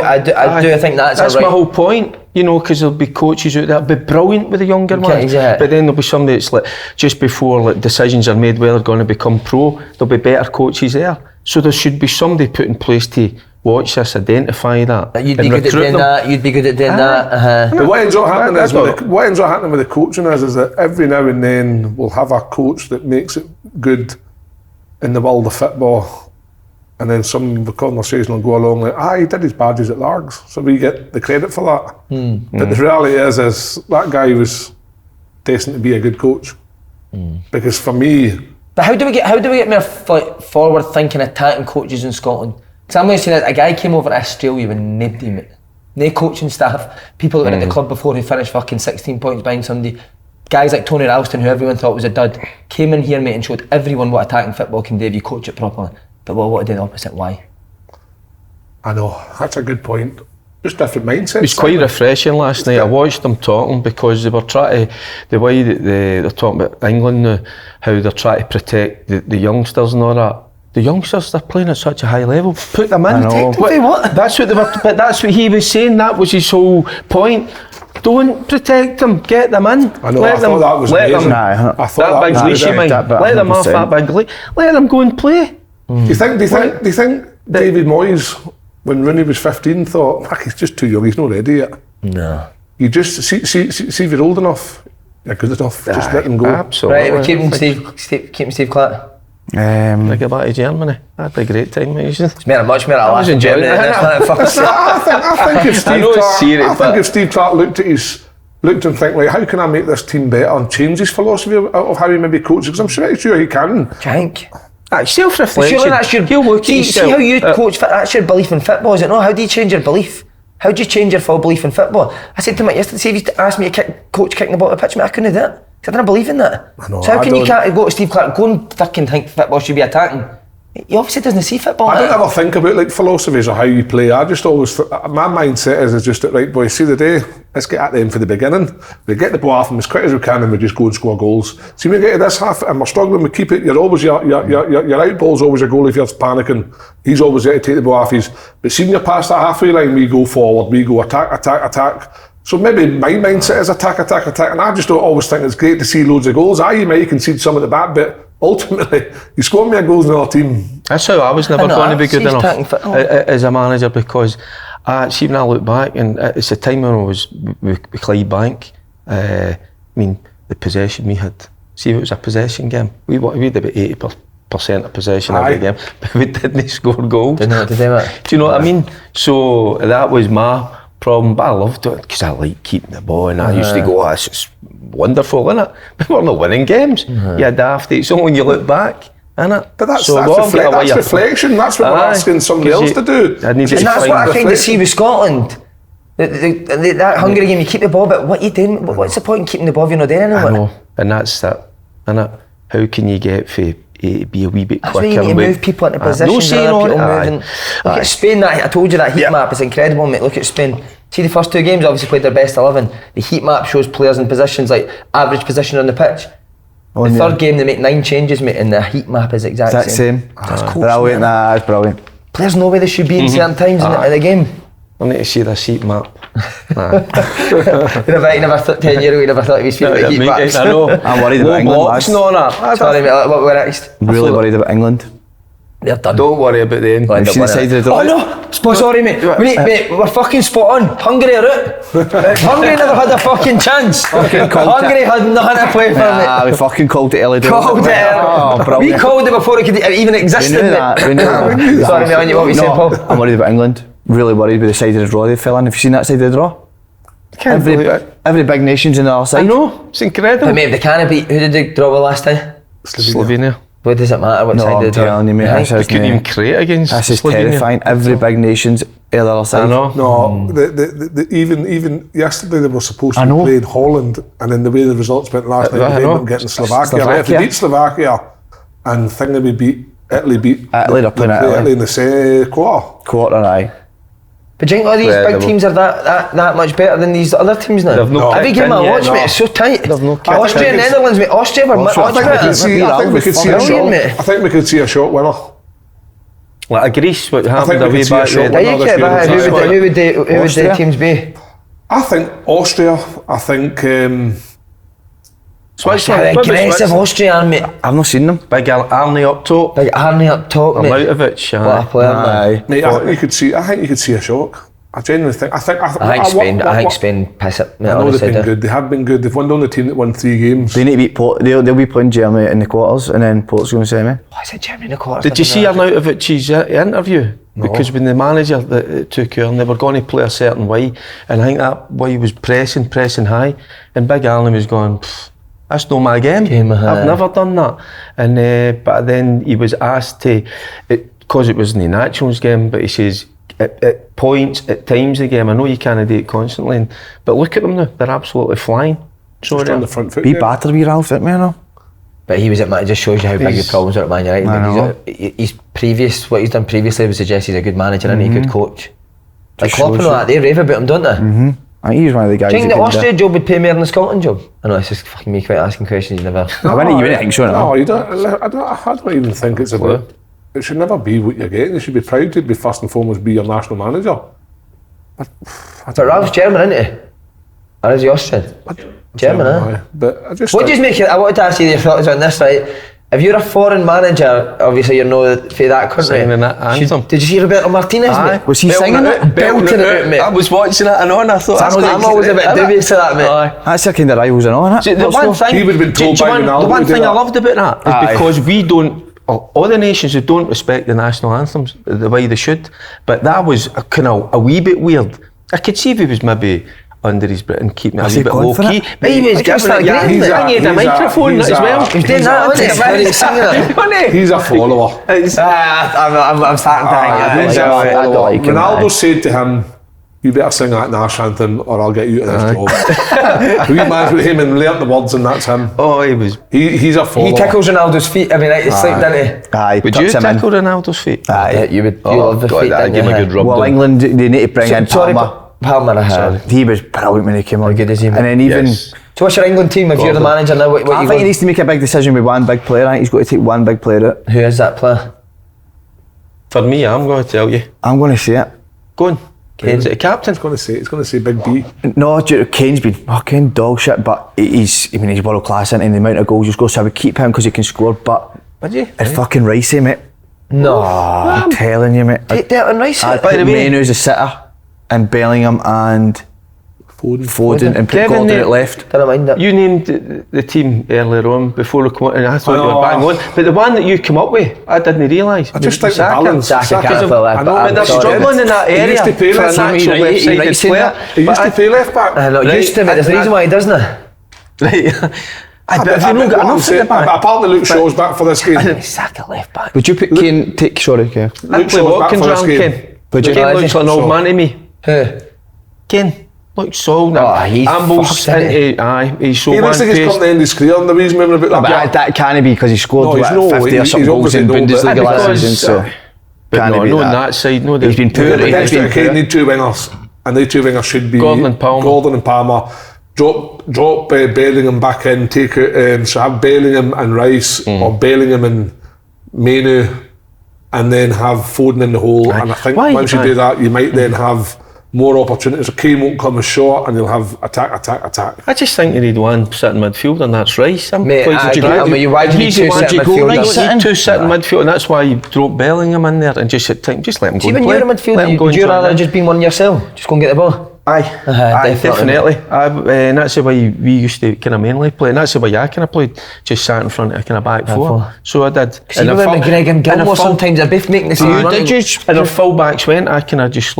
think that's my whole point. You know, because there'll be coaches out there, be brilliant with the younger ones, but then there'll be somebody that's like, just before like decisions are made whether they're going to become pro, there'll be better coaches there. So there should be somebody put in place to watch this, identify that. You'd be good at doing that. You'd be good at doing that. But what ends up happening with the coaching is that every now and then we'll have a coach that makes it good in the world of football. And then some of the conversation will go along like, he did his badges at Largs, so we get the credit for that. But the reality is that guy was destined to be a good coach. Because for me... But how do we get more forward thinking attacking coaches in Scotland? Because I'm going to say that a guy came over to Australia with nobody, mate. No coaching staff, people that were at the club before who finished fucking 16 points behind somebody. Guys like Tony Ralston, who everyone thought was a dud, came in here, mate, and showed everyone what attacking football can do if you coach it properly. But we want to do the opposite. Why? I know, that's a good point. Just different mindsets. It was quite refreshing last night. I watched them talking because they were trying to, the way that they're talking about England now, how they're trying to protect the youngsters and all that. The youngsters, they're playing at such a high level. Put them in. What? That's what they were. But that's what he was saying. That was his whole point. Don't protect them. Get them in. I know. I thought that was amazing. I thought that was amazing. Let them off that big league. Let them go and play. Do you think David Moyes, when Rooney was 15, thought, he's just too young, he's not ready yet? No. You just see if you're old enough, you're good enough, just let them go. Absolutely. Right, we're keeping Steve Clark. I go back to Germany. I had a great time. It's much more I was enjoying it. I think if Steve Clark looked and think, like, how can I make this team better and change his philosophy of how he maybe coaches? Because I'm sure he can. Self-reflection. Surely that's your. You look at See yourself. how you coach. That's your belief in football, is it not? How do you change your belief? How do you change your full belief in football? I said to him yesterday, see if you asked me to coach kicking the ball to the pitch, mate, I couldn't do it. 'Cause I didn't believe in that. know, So how I can you don't- can't go to Steve Clark, go and fucking think football should be attacking? He obviously doesn't see football. I like don't that. ever think about like philosophies or how you play. I just always, my mindset is just that, right, boys, see the day, let's get at them for the beginning. We get the ball off them as quick as we can and we just go and score goals. See, we get to this half and we're struggling, we keep it, you're always, your out ball's always a goal if you're panicking. He's always there to take the ball off his. But seeing you're past that halfway line, we go forward, we go attack. So maybe my mindset is attack. And I just don't always think it's great to see loads of goals. You might concede some at the back, but ultimately, you score me a goals in our team. That's how I was never going to be good enough football. as a manager, because see, when I look back, and it's the time when I was with Clydebank, I mean, the possession we had, see if it was a possession game, we had about 80% of possession every game, but we didn't score goals. Didn't know what to do with it. Do you know what I mean? So that was my problem, but I loved it because I like keeping the ball, and I used to go, this is wonderful, isn't it? But we're not winning games. You're daft. It's only when you look back, isn't it? But that's So reflection. That's what we're asking somebody else to do. And that's what I kind of see with Scotland. That Hungary game, you keep the ball, but what are you doing? What's the point in keeping the ball if you're not doing anything? I know, and that's that, innit? How can you get for to be a wee bit That's quicker? why you need to move people into positions. No saying on it. Look at Spain. I told you that heat map is incredible, mate. Look at Spain. See the first two games, obviously played their best 11. The heat map shows players in positions like average position on the pitch. The third game they make 9 changes, mate, and the heat map is exact same. That's cool. Brilliant. That's brilliant. Players know where they should be in certain times in the game. I need to see this heat map. Nah. You never thought 10 years ago, you never thought he was feeling about heat maps. I know. I'm worried about England, lads. No, no. Sorry, mate, what we're next? Really worried about England. They're done. Don't worry about them. You've seen the side of the draw? Oh no! Sorry, mate. Mate, we're fucking spot on. Hungary are out. Hungary never had a fucking chance. Hungary had nothing to play for, mate. We fucking called it early. Called it. Oh, brilliant. We called it before it could even exist. We knew that. Sorry, mate, on you, what were you saying, Paul? I'm worried about England. Really worried with the side of the draw they fell in. Have you seen that side of the draw? Can't believe it. Every big nation's on the other side. I know. It's incredible. But mate, if they can't beat, who did they draw with last time? Slovenia. What does it matter what No, side I'm they draw? telling you, mate. I That's think They couldn't even create against This is Slovenia. terrifying. Every big nation's on the other side. I know. No, even yesterday they were supposed I to be know. playing Holland, and then the way the results went last night, I they ended know. up getting Slovakia. If they beat Slovakia, and think they beat Italy, They're playing Italy. in the quarter. Aye. But do you think all these big Incredible. teams are that much better than these other teams now? They've no Every kick game I in yet, watch, no. mate, it's so tight. They've no kick. Austria and Netherlands, mate. Austria were much I think we could see a Brilliant, shot. mate. I think we could see a shot winner. Like a Greece, what happened we a could way see a back shot then. Yeah, you get back. Who would the Austria? teams be? I think Austria. I think. How aggressive Austria are, mate. I've not seen them. Big Arnie up top. Like Arnie up top, mate. Arnautovic. What a player, man. Aye. Mate, I think you could see a shock. I genuinely think. I think Spain piss it. Mate, I know honestly, they've been do. good. They have been good. They've won down the team that won 3 games. They need to beat they'll be playing Germany in the quarters and then Portugal in the semi. Oh, is it Germany in the quarters? Did you see Arnautovic's interview? Because when the manager that took her and they were going to play a certain way, and I think that way was pressing high, and Big Arnie was going, that's not my game. I've never done that. And but then he was asked to, because it was in the Nationals game, but he says, at points, at times the game, I know you can't do it constantly, but look at them now, they're absolutely flying. So on the front foot. Be battered with Ralph, didn't we? No? But he was at Man. It just shows you how big the problems are at Man United. I know. What he's done previously would suggest he's a good manager and a good coach. Like Just Klopp and shows all that, they rave about him, don't they? I think he's one of the guys. Do you think that the could Austria job would pay more than the Scotland job? I know it's just fucking me quite asking questions you never. I wouldn't think so. No, you don't. I don't even think it's about. It should never be what you're getting. You should be proud to be first and foremost be your national manager. But Ralph's German, isn't he? Or is he Austrian? German, eh? But I just. What do you make it? I wanted to ask you your thoughts on this, right? If you're a foreign manager, obviously you're not for that country. Singing that anthem. Did you see Roberto Martinez, mate? Was he singing it? Belting it out, mate. I was watching it and I thought, I'm always a bit dubious to that, mate. That's their kind of rivals and all, isn't See, it? the one thing, He would have been told by Ronaldo the one to do thing I that. loved about that is because we don't, all the nations who don't respect the national anthems the way they should, but that was a wee bit weird. I could see if he was maybe under his breath and keep me a Was wee he bit going low for key. it? But he was giving it, yeah, he had a microphone as well. He was doing that, wasn't he? He's a follower. I'm starting to hang He's a out. follower. Ronaldo said to him, "You better sing that Nash anthem or I'll get you to this job." We managed with him and learnt the words, and that's him. Oh, he was. He's a follower. He tickles Ronaldo's feet every night to sleep, doesn't he? Aye, Would you tickle Ronaldo's feet? Aye. You would. You love the feet, I'd didn't give him a you? good rub. Well, down. England, they need to bring in Sorry, Palmer. Palmer. He was brilliant when he came on. good is he, And mate? then even... Yes. So what's your England team if you're the manager now? What I you think he going? needs to make a big decision with one big player. I think he's got to take one big player out. Who is that player? For me, I'm going to tell you. I'm going to say it. Go on. Is it a captain? He's going to say Big B. No, Kane's been fucking dog shit, but he's world class in the amount of goals he scores, so I would keep him because he can score, but Would you? it's fucking Ricey, mate. No. I'm telling you, mate. Take that and Rice. I'd by put the way- Menu's a sitter, and Bellingham and Foden and put Kevin Gordon there- at left. Don't mind that. You named the team earlier on before we come on, and I thought you were bang on. But the one that you come up with, I didn't realise. I just think the Saka. balance. Saka can't play left, I know, But they're struggling in that He area used to play for a left, natural he left-sided writes in player. that. He used to play left back. Not Right, used to, but there's a reason why he doesn't. Right. But have you not got enough at the back? Apparently Luke Shaw's back for this game. Saka left back. Would you put Kane, sorry, Kev. I Luke play Shaw's back Watkins for this round game. Ken. Would you? Ken looks like an old man to me. Who? Ken looks so Oh, he's ambles fucked, isn't he? into, aye, he's so He looks like he's one-paced. come to the end of his career, and the reason maybe about But that can't be because he scored No, he's what, no, 50 or he's something goals in obviously no, but- Bundesliga last Because, season, so But can't no, be on that. that side, no. He's been poor. The He's next been Kane poor. need two wingers, and they two wingers should be Gordon and Palmer. Drop Bellingham back in, take out, so have Bellingham and Rice, or Bellingham and Menu, and then have Foden in the hole. And I think Why? once you do that, you might then have more opportunities. Kane won't come as short, and you'll have attack. I just think you need one sitting midfield, and that's Rice. Mate, why do you need two sitting midfielders? You need two sitting midfield, and that's why you drop Bellingham in there and just let him go. See, and when play. you're a Let him go midfielder, and would you join rather in. just be one yourself? Just go and get the ball? Aye, Definitely. definitely. And that's the way we used to kind of mainly play, and that's the way I kind of played, just sat in front of a kind of back four. So I did. See, when McGregor and Gilmore sometimes they're both making the same run. And our full-backs went, I kind of just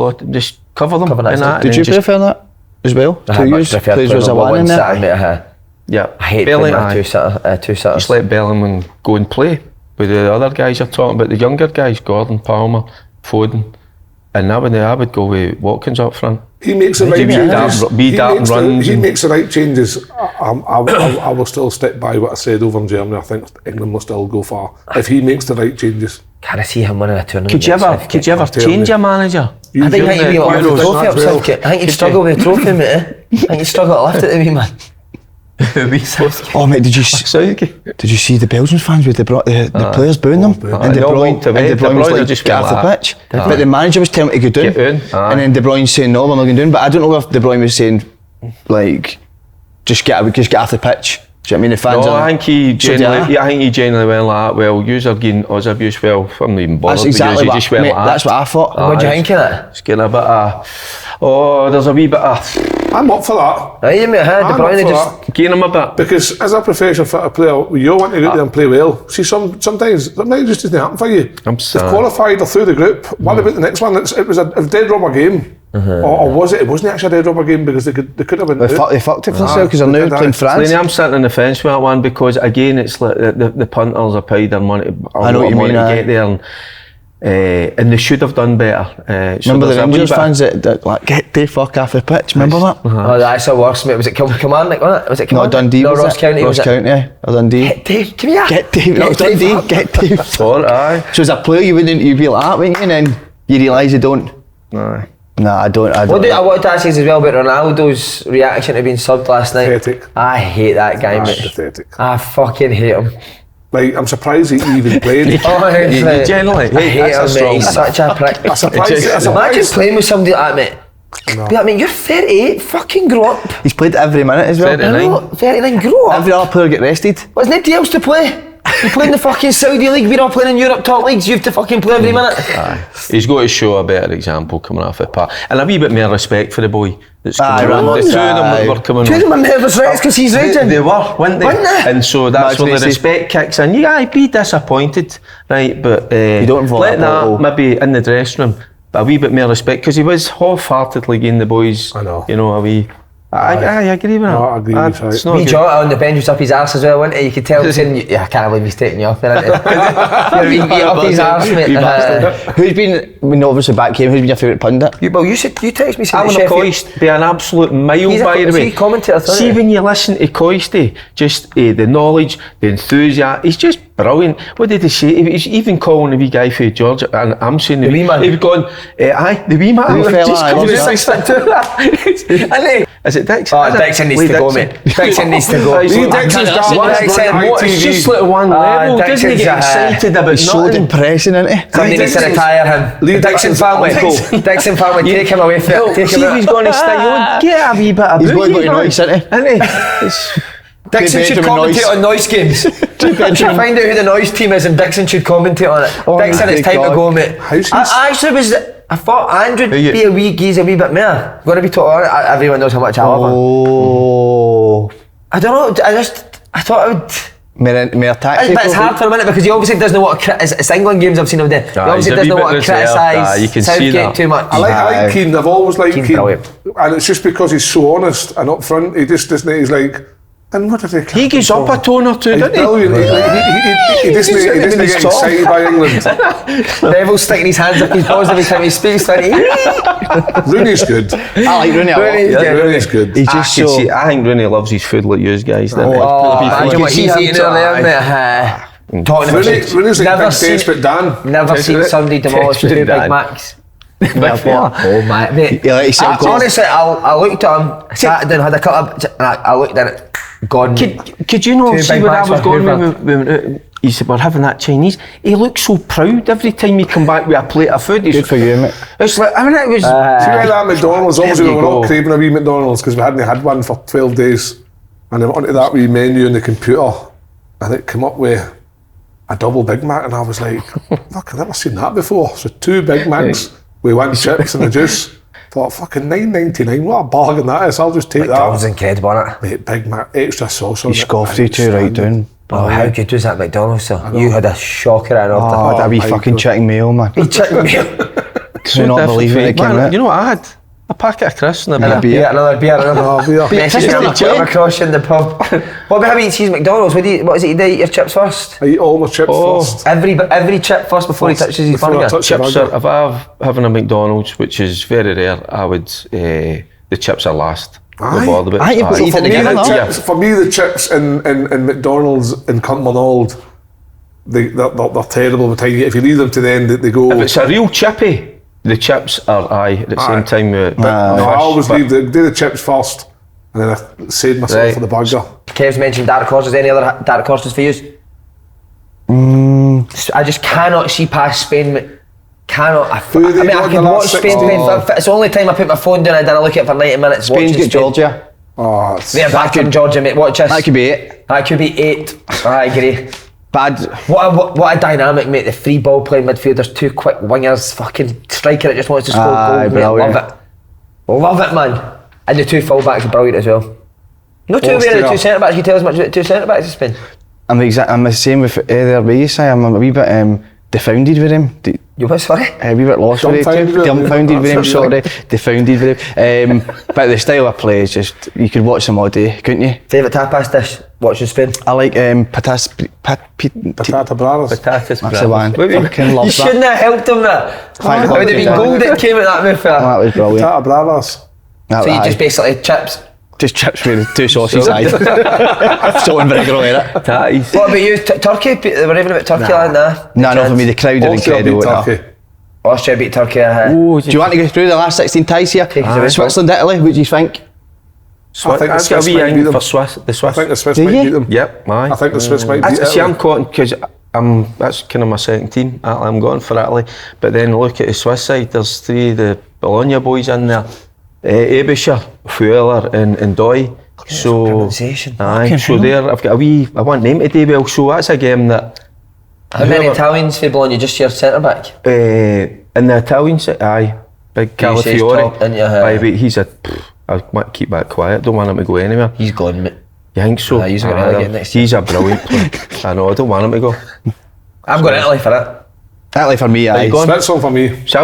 cover them. Cover that in stuff. that, Did and you then just- prefer that as well? To use players as a one in there? Yeah, I hate Bellingham, playing with two sitters. just let Bellingham go and play with the other guys you're talking about, the younger guys, Gordon, Palmer, Foden, and I would go with Watkins up front. He makes the right Be changes. that and runs. He makes the right changes. I will still stick by what I said over in Germany. I think England will still go far if he makes the right changes. Can I see him winning a tournament? Could you ever change your manager? I think You're he'd be the up with the Euros trophy up as well. Celtic. I think he'd struggle with the trophy, mate. I think he'd struggle to lift it, the wee man. Oh mate, did you Southgate. see the Belgian fans with the players booing them? And De They all Bruyne, walked away. and De Bruyne De was Bruyne like, just get went off the like pitch. But the manager was telling him to go down. Get down, aye. And then De Bruyne saying, no, we're not going down. But I don't know if De Bruyne was saying, like, just get off the pitch. Do you know what I mean? The fans No, are... I think he genuinely went like that. Well, yous are getting us abuse. Well, I'm not even bothered. That's exactly with what, yous, just went mate, like that's that. what I thought. What do you think of it? It's getting a bit of... there's a wee bit of... I'm up for that. Aye, mate, De I'm Bruyne up for just... that. Getting him a bit. Because as a professional football player, you want to go out there and play well. See, sometimes that might just doesn't happen for you. They've qualified, they're through the group. What about the next one? It was a dead rubber game. Or was it? It wasn't actually a dead rubber game because they could have been. They fucked it for themselves because they're they now did playing that. France. I'm sitting on the fence with that one because again it's like the punters are paid their money, I know what you mean, to get there, and they should have done better. So Remember there's the a wee Rangers bit- fans that like, get the fuck off the pitch, remember that? Oh, that's the worst, mate. Was it Kilmarnock, wasn't it? Was it No, Kilmarnock? Dundee No, was Ross it? County, Ross was it? County, or Dundee. Get Dave, come here. Get Dave, no, Get Dave Dundee, up. get Dave. Sorry, aye. So as a player, you'd be like that, wouldn't you? And then you realise you don't. Aye. Nah, I don't. I wanted to ask you as well about Ronaldo's reaction to being subbed last night. Pathetic. I hate that guy, mate. Pathetic. I fucking hate him. Like, I'm surprised he even played. Honestly, You generally I hate that's him, a mate. He's strong- such a prick. I'm surprised. Imagine playing with somebody like that, mate. Be like, mate, you're 38, fucking grow up. He's played every minute as well. 39. I know, 39, grow up. Every other player get rested. What's nobody else to play? You play in the fucking Saudi League, we're all playing in Europe top leagues, you have to fucking play every minute. He's got to show a better example coming off the park and a wee bit more respect for the boy that's Aye, coming on. The Ramon's, two of aye. them were coming Two of on. them are nervous wrecks because he's raging. They were, weren't they? Weren't they? And so that's Max where the Mason. respect kicks in. You gotta be disappointed, right? But You don't involve let that ball. that maybe in the dressing room, but a wee bit more respect because he was half-heartedly giving the boys, I know. you know, a wee I agree with him. No, I agree with you. It's not Me good. Jota on the bench was up his arse as well, wasn't he? You could tell. I can't believe he's taking you off there, isn't he? He's up his arse, mate. Who's been, when obviously back came, who's been your favourite pundit? You text me saying Alan that Coist be an absolute mile, by the way. He's a commentator, See, when you listen to Coisty, just the knowledge, the enthusiasm, he's just brilliant. What did he say? He was even calling the wee guy for George, and I'm saying the wee man. He was going, aye, the wee man. The wee fella, Just I come love just that. stick to that. Is it Dixon? Oh, Dixon needs to go, mate. Dixon needs to go. Dixon's got one It's just like one level. Doesn't he get excited about He's so nothing? depressing, isn't he? Somebody needs to retire him. Leave Dixon family. Dixon family, take him away from it. Take See him if he's out. going to stay on. Get a wee bit of He's going boogie, to noise, isn't he? Isn't he? It's- Dixon should bedroom commentate noise. on noise games. You should find out who the noise team is and Dixon should commentate on it. Oh, Dixon, it's my time to God. go, mate. I thought Andrew would be a wee bit more. Got to be totally honest, everyone knows how much I love him. Oh. I don't know, I thought I would... Mere taxi. But it's hard for a minute because he obviously doesn't want to it's England games I've seen him do. He obviously he's a doesn't wee want to bit reserved, criticise you can see Southgate that. too much. I like Keane. I've always liked Keane's Keane, brilliant. and it's just because he's so honest and up front. He just doesn't. He's like, and what did He gives up a tone or two, He's doesn't he? brilliant. He doesn't get excited by England. Neville's sticking his hands up his balls every time he speaks. Rooney's good. I like Rooney a lot. Rooney's good. Rooney's good. He's just I can so... see, I think Rooney loves his food like you guys, doesn't he? Imagine what he's eating over there, mate. Talking about Rooney's like never Big seen, Desperate Dan. never seen somebody demolish two Desperate Big Dan. Macs. Yeah. Oh my mate. Yeah, like he said, Honestly, I looked at him, I sat down, had a cut up, and I looked at it. God, Could you know, Two see Big where I Macs was for going Hoover. when he said, we're having that Chinese. He looked so proud every time he come back with a plate of food. Good for you, mate. It's like, I mean, it was... See like that McDonald's, obviously There we you were all go. craving a wee McDonald's because we hadn't had one for 12 days. And I went onto that wee menu on the computer and it came up with a double Big Mac and I was like, fuck, I've never seen that before. So 2 Big Macs with 1 chips and a juice. Thought, fucking $9.99, what a bargain that is. I'll just take McDonald's that. incredible, isn't it? Mate, Big Mac, extra sauce on He it. scoffed you two right down. Oh, how good was that McDonald's, sir? You had a shocker at an order. Oh, that wee my fucking God. chicken meal, man. Chicken meal. Can you not believe it? It came Man, out. you know what I had? A packet of crisps and a And a beer. beer. Yeah, another beer. Oh, beer. Message me, I'm putting across in the pub. What about having cheese McDonald's? What is it you do? Eat your chips first? I eat all my chips first. Every chip first before he touches his Before I burger. touch the Chips burger. are, if I'm having a McDonald's, which is very rare, I would, the chips are last. Aye. With all the bits. Aye, you put Aye. eat it For me, together, the no? chips, for me, the chips in McDonald's in Cumbernauld, they're terrible. By the time if you leave them to the end, they go. If it's a real chippy, the chips are at the same time with No, I always but- do the chips first, and then I save myself Right. for the burger. Kev's mentioned dark horses. Any other dark horses for you? I just cannot see past Spain. Cannot. I Who have they mean, got I in can the watch last Spain 16? play. It's the only time I put my phone down and I look at it for 90 minutes. Spain's watching got Georgia. Oh, it's, They're back in Georgia, mate. Watch this. That could be it. That could be 8. I agree. Bad. What a dynamic, mate. The free ball playing midfield. There's 2 quick wingers. Fucking striker that just wants to score Aye, goals, mate. brilliant. Love it, man. And the 2 full-backs are brilliant as well. No two aware of the 2 centre-backs. You tell us much about the 2 centre-backs in Spain. I'm the same with their ways. I'm a wee bit defounded with him. You what, sorry? A wee bit lost with Dumbfounded him. with him. Dumbfounded with him, That's sorry. Defounded with him. But the style of play is just, you could watch them all day, couldn't you? Favourite tapas dish watching Spain? I like patas. patata bravas. Patatas, That's the one. bravas. Fucking love You that. shouldn't have helped him that. Thank It God would have you been did. gold that came at that move. That was brilliant. Patata bravas. That So you was- just basically chips. just chips with 2 sauces, aye. Salt and vinegar on it. Tatties. What about you? Turkey? They were raving about Turkey land, nah? No, for me, the crowd are Austria incredible. beat at that. Turkey. Austria beat Turkey. Oh, Do you want to go through the last 16 ties here? Take us away. Switzerland, Italy, what do you think? I think the I've got a Swiss wee might beat ing them. for Swiss. The I Swiss. think the Swiss Do might you? beat them. Yep, aye. I think the Swiss might beat See, I'm Italy. caught because that's kind of my second team. I'm going for Italy, but then look at the Swiss side. There's 3 of the Bologna boys in there: Ebischer, Fueller, and Doy. So, pronunciation. aye. So there, I've got I want them to do well. So that's a game that. How many Italians for Bologna? Just your centre back? In the Italian side, aye, big You say he's Calafiore. top, didn't you? Aye, but he's I might keep that quiet. Don't want him to go anywhere. He's gone, mate. You think so? Aye, he's gonna Aye, relegate next year. He's a brilliant player. I know. I don't want him to go. I'm going Italy for it. Italy for me, aye. you go on? Switzerland for me. So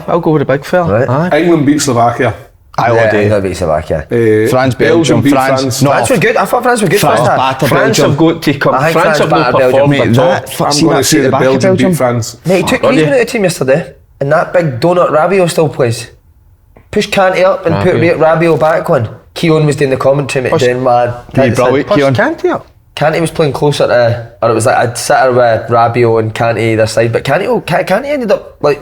I'll go with the big fella. Right. Aye. England beat Slovakia. I gotta beat Slovakia. France, Belgium, beat France. No, France were good. I thought France were good France first half. battered France Belgium. have got to come. I think France have France not battered performed Mate, at all. that I'm going to say the Belgium beat France. Mate, he took Griezmann out of the team yesterday, and that big donut Rabiot still plays. Push Kante up and put Rabiot back one. Keown was doing the commentary, mate, doing mad. Brilliant, Keown. Kante was playing closer to, or it was like I'd sit her with Rabiot and Kante either side, but Kante ended up like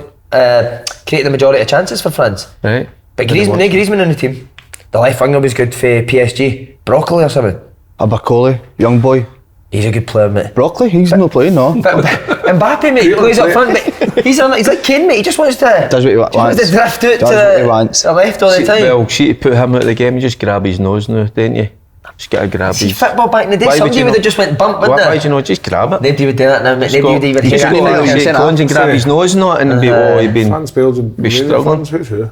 creating the majority of chances for France. Right. But Griezmann in the team. The left winger was good for PSG. Broccoli or something. Barcoli, young boy. He's a good player, mate. Broccoli, he's not playing, no. Mbappe, mate, plays up front, but he's like Kane, mate. He just wants to Does what he wants. to drift out Does what he wants. to the left all the time. Well, see, to put him out of the game, you just grab his nose now, don't you? Just get a grab See, his... football back in the day, Why would somebody you would not- have just went bump, wouldn't Why they? do you know, just grab it. Nobody would do that now, mate. Nobody would even You take just go that. like shake hands and grab his nose and that, and be, oh, you've been... France, Belgium, Be Romania, struggling. France, who's who?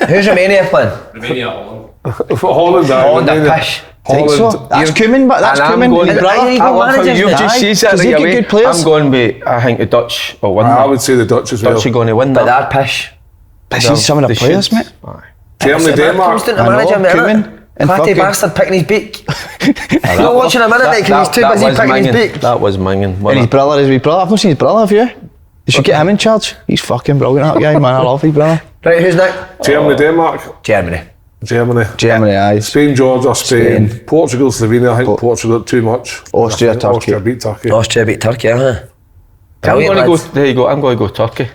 Who's Romania playing? Romania, Holland. Holland, Holland are Romania. pish. Think so? That's Koeman, but that's And I'm Koeman. going- his brother. Aye, go managers, You've mate. just Aye, said that 'cause they right get away. good players. I'm going with, I think the Dutch will win I that. would say the Dutch as well. Dutch are going to win But that. they're pish. This is some of the They players, should. mate. Aye. Germany, Comes Denmark. down to I know, manager, mate, Koeman innit? and Fatty fucking- bastard picking his beak. Not watching a minute, mate, because he's too busy was picking his minging. beak. That was minging. And his brother is his brother. I've not seen his brother, have you? You should get him in charge. He's fucking brilliant, that guy, man. I love his brother. Right, who's next? Germany, Denmark. Germany. Germany. Aye. Spain, Georgia, Spain. Spain. Portugal, Slovenia. I think Portugal too much. Austria, I think Turkey. Austria beat Turkey. Austria beat Turkey, huh? I'm Brilliant, going to go, lads. there you go, I'm going to go Turkey.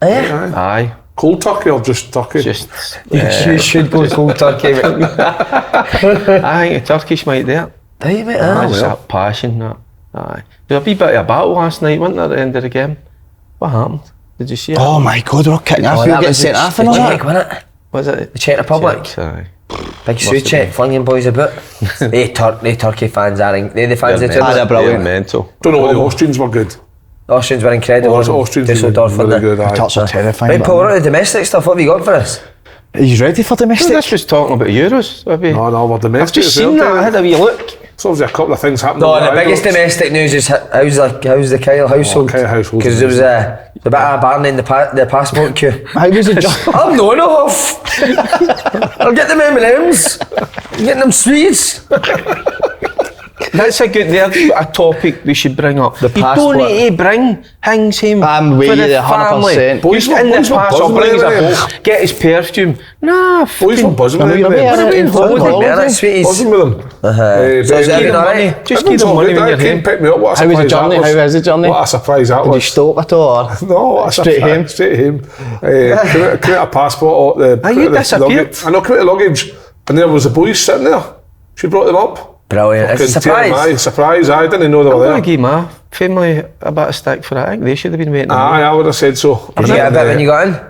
Yeah. Aye. Cold Turkey or just Turkey? Just, You should go cold Turkey, mate. I think the Turkish might do it. Aye, mate, Aye, aye. just that passion, that. Aye. There was a wee bit of a battle last night, wasn't there, at the end of the game? What happened? Did you see it? Oh my God, they're all kicking off. You're getting sent off and all Czech, that. wasn't it? Was it? The Czech Republic. Czechs, aye. Big Suchek flinging boys about. They Turkey fans are they're the fans They're that they're mental. brilliant. They're mental. Don't know, the Austrians were good. Austrians were incredible. Austrians were Düsseldorf, really weren't they? good. aye. Turks are terrifying. Right, Paul, but- what are the domestic stuff? What have you got for us? Are you ready for So domestic? this was talking about Euros, maybe. No, we're I've domestic. just as well, seen that, I David. had a wee look. So obviously a couple of things happening. No, with the biggest Ibrox. domestic news is how's the Kyle household? Kyle household's Because there was a bit of a barn in the passport queue. How was it? I'm not off. I'll get them M&Ms. I'm getting them sweets. That's a good, there's a topic we should bring up. The You passport. don't need to bring things home I'm with for you the 100%. family. Boys Just were- in the boys were pass or buzzing bring his with a it. boat, get his perfume. Nah, Boys were fucking buzzing When with we were them. there, Buzzing Holiday, sweeties. Buzzing with them. So is but- everything all right? Just give them money when you're Kane home. picked me up. What a How was the surprise that journey? was. How was the journey? What a surprise that Did you was. stop at all? Or? No, what a Straight surprise. home? Straight home. Create a passport. you disappeared. luggage. I know, create a luggage. And there was the boys sitting there. She brought them up. Brilliant. It's a surprise. Surprise. I didn't know they I'm were going there. to give my family a bit of stick for that. I think they should have been waiting. on me. Aye, I would have said so. Did you get a bit when you got in?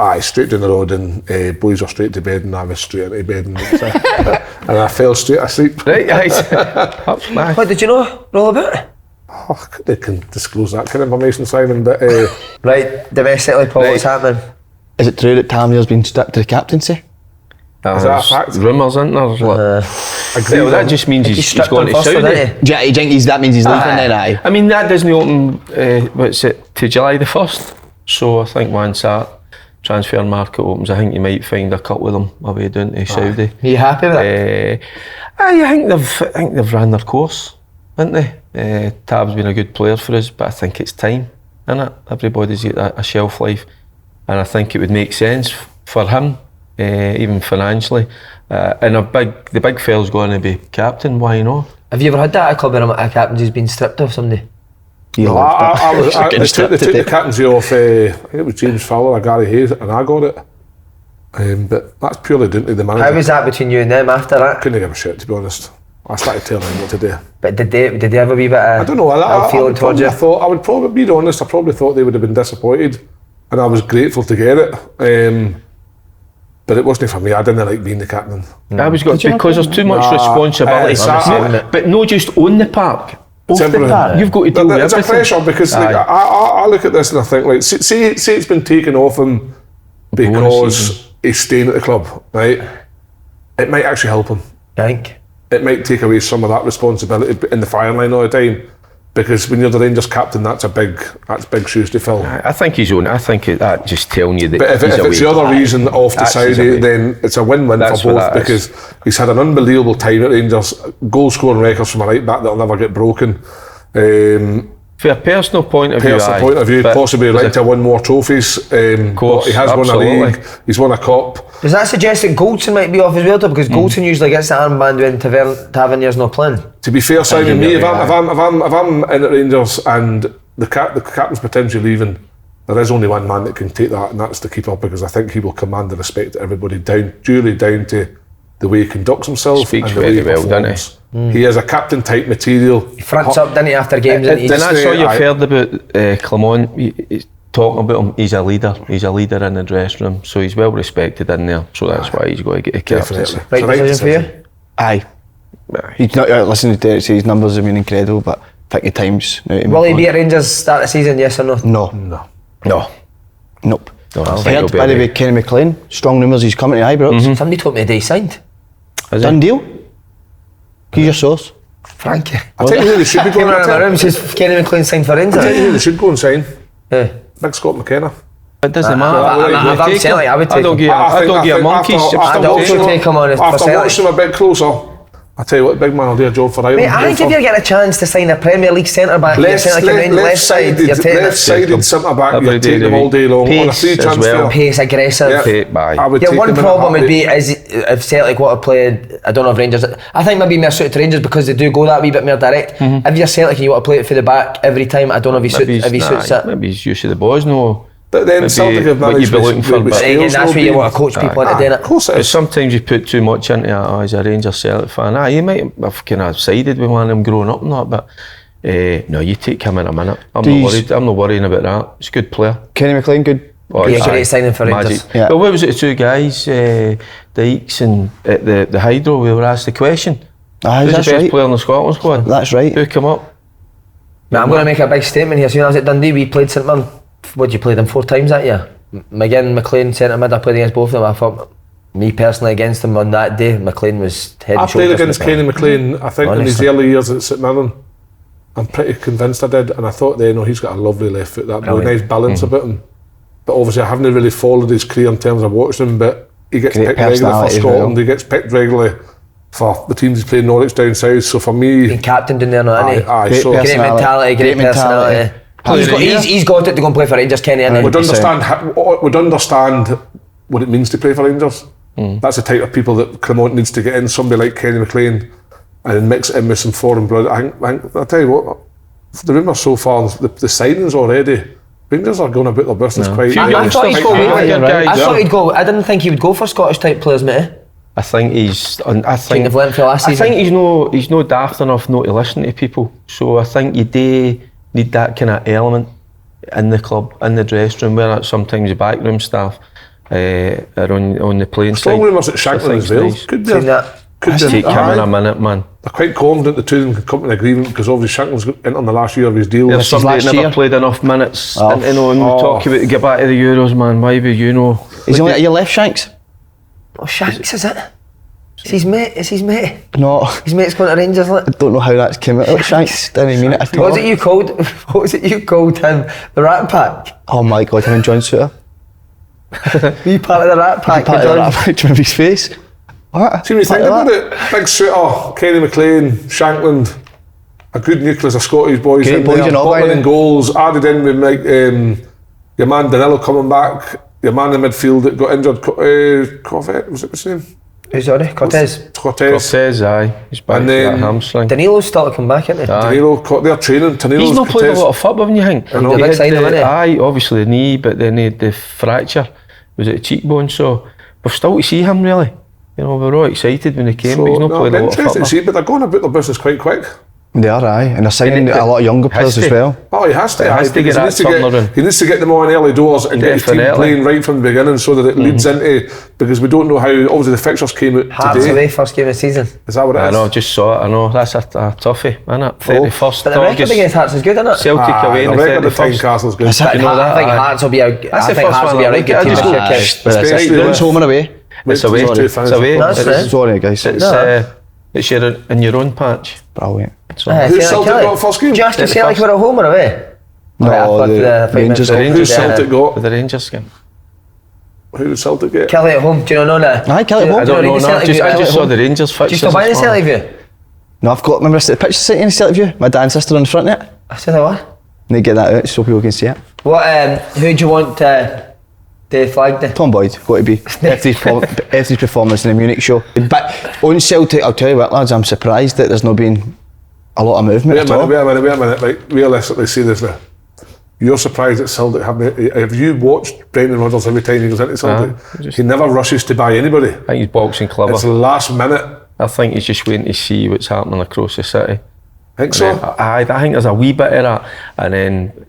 Aye, straight down the road, and boys were straight to bed, and I was straight into bed, and, and I fell straight asleep. Right, guys. Up smash. What did you know all about? Oh, they can disclose that kind of information, Simon, but Right, domestically, Paul, what's happening? Is it true that Tamir's been stuck to the captaincy? is that a fact? Rumours, isn't there? Like, Agree well, with that them. just means he's stripped going him to first, Saudi. didn't he? Do you think that means he's leaving then? Aye. I mean, that doesn't open, what's it, to July the 1st. So I think once that transfer market opens, I think you might find a couple of them away down to Saudi. Are you happy with it? I think they've ran their course, haven't they? Tab's been a good player for us, but I think it's time, innit? Everybody's got a shelf life, and I think it would make sense for him, even financially. And the big fella's going to be captain. Why not? Have you ever had that at a club where a captain's been stripped of somebody? He Well, loved it. they took the captaincy off, I think it was James Fowler or Gary Hayes, and I got it. But that's purely down to the manager. How was that between you and them after that? Couldn't give a shit, to be honest. I started telling them what to do. But did they have a wee bit of I don't know. I feeling towards you? I would probably be honest. I probably thought they would have been disappointed, and I was grateful to get it. But it wasn't for me. I didn't like being the captain. I was got because there's too much responsibility. exactly. But not just on the park. Off the everything. park. You've got to deal with It's a everything. pressure because like, I look at this and I think like say it's been taken off him because he's staying at the club, right? It might actually help him. I think. It might take away some of that responsibility in the firing line all the time. Because when you're the Rangers captain, that's big shoes to fill. I think he's on. I think that just telling you that. But if it's the other reason off the side, then it's a win-win for both, because he's had an unbelievable time at Rangers. Goal scoring records from a right back that'll never get broken. From a personal point of view, possibly like to win more trophies. But he has won a league. He's won a cup. Does that suggest that Goldson might be off as well, though? Because Goldson usually gets the armband when Tavernier's not playing. To be fair, Simon, me, if I'm in at Rangers and the captain's potentially leaving, there is only one man that can take that, and that's the keeper, because I think he will command the respect of everybody duly down to the way he conducts himself. Speaks and the way he well, doesn't performs. He is a captain type material. He fronts up, doesn't he, after games? And that's all you've heard about Clement. He's talking about him. He's a leader. He's a leader in the dressing room, so he's well respected in there. So that's why he's got to get a captaincy. Right decision for you? Aye. He's not listening to Derek say his numbers have been incredible, but I think at times. Will he be at Rangers start the season? Yes or no? No. Nope. No, I've heard, by the way, Kenny McLean, strong rumours he's coming to Ibrox. Somebody told me the day he signed. Done deal? Who's your source? Frankie. I tell you who they should be Came going around my room, says Kenny McLean signed for Rangers. I tell you who they should go and sign. Yeah. Big Scott McKenna. It doesn't matter. I'm Celtic, I would take him. I don't give a monkey's. I'd also take him on his After watching him a bit closer, I tell you what, big man will do a job for Ireland. Mate, I think if you get a chance to sign a Premier League centre-back, left-sided centre-back, you're taking them all day long. On a free transfer. Pace, aggressive. Yeah, one problem would be is if Celtic would have played, I don't know if Rangers, I think maybe more suited to Rangers because they do go that wee bit more direct. If you're Celtic and you want to play it for the back every time, I don't know if he suits it. Maybe he's used to the boys, no. But then Celtic have managed that's where you want to coach people into doing it. Of course it is. But sometimes you put too much into it. As a Rangers Celtic fan, you might have kind of sided with one of them growing up and that, but no, you take him in a minute. I'm not worried. I'm not worrying about that. He's a good player. Kenny McLean, good. Great signing for Rangers. Yeah. But what was it, the two guys, Dykes and the Hydro, we were asked the question. Who's the best player in the Scotland squad? That's right. Book him up. Now, I'm going to make a big statement here. So when I was at Dundee, we played St Mirren. What, you played them 4 times that year? McGinn, McLean, centre mid. I played against both of them. I thought, me personally against them on that day, McLean was head and shoulders. I played against Kenny McLean, I think, in his early years at St Mirren. I'm pretty convinced I did, and I thought then, he's got a lovely left foot, that boy, nice balance about him. But obviously I haven't really followed his career in terms of watching him, but he gets picked regularly for Scotland, he gets picked regularly for the teams he's played Norwich down south, so for me... Being captain down there now, isn't he? Great mentality, great personality. He's got it to go and play for Rangers, Kenny. Would understand what it means to play for Rangers. That's the type of people that Clement needs to get in. Somebody like Kenny McLean, and mix it in with some foreign blood. I'll tell you what, the rumours so far, the signings already, Rangers are going about their business quite. I thought he'd go. I didn't think he would go for Scottish type players, mate. I think he's no daft enough not to listen to people. So I think you do need that kind of element in the club, in the dressing room, where sometimes the backroom staff are on the playing side. Strong rumours at Shankland as well. Nice. Could take him in a minute, man. They're quite confident the two of them can come to an agreement, because obviously Shankland's in the last year of his deal. There's somebody that never played enough minutes. And we talk about get back to the Euros, man. Maybe Is he only at your left, Shanks? Oh, Shanks, is it? It's his mate. It's his mate. No. His mate's going to Rangers. I don't know how that's came out. Shanks didn't mean it at all. What was it you called him? The Rat Pack? Oh my God, him and John Suter. Were you part of the Rat Pack? Part of the Rat Pack. Do you remember his face? What? See, when you think about it, Big Suter, Kenny McLean, Shankland, a good nucleus of Scottish boys in there, Butland in goals, added in with your man Danilo coming back, your man in midfield that got injured, Corvette, was it his name? Who's sorry? Cortez, aye. He's back to that hamstring. Danilo's still to come back, isn't he? Danilo, they're training. He's not played a lot of football, when you think. Aye, obviously the knee, but then he had the fracture. Was it a cheekbone? So we're still to see him, really. You know, we're all excited when he came, but he's not played a lot of football. Interesting to see, but they're going about their business quite quick. They are, aye, and they're signing a lot of younger players as well. Oh, he has to. He needs to get them on early doors and get his team playing right from the beginning, so that it leads into, because we don't know how. Obviously, the fixtures came out Hearts away, first game of the season. Is that what it is? I know, just saw it. I know that's a toughie, isn't it? 31st. But the record against Hearts is good, isn't it? Celtic away in the 31st. Castle's good. I think Hearts will be a. That's the first one. I think Hearts will be a right good team. It's home and away. It's away. Sorry guys. It's It's in your own patch. Brilliant. So, Who's Celtic got first game? Do you ask if Celtic were at home or away? No, the Rangers. Who's Celtic got? the Rangers game. Who did Celtic get? Kelly at home, do you know that? Aye, Kelly at home. I don't know. Celtic I view at just saw home. the Rangers fixtures. Do you still buy the Celtic view? No, I've got, remember the pictures sitting in the Celtic view? My dad and sister on the front of it. I said that what? And they get that out so people can see it. What, who do you want the flag then? Tom Boyd, got to be. After his performance in the Munich show. But on Celtic, I'll tell you what lads, I'm surprised that there's not been a lot of movement at all. Wait a minute. Like, realistically, see this now. You're surprised that Celtic haven't. Have you watched Brendan Rodgers every time he goes into Celtic? He never rushes to buy anybody. I think he's boxing clever. It's the last minute. I think he's just waiting to see what's happening across the city. Think so? I think there's a wee bit of that, and then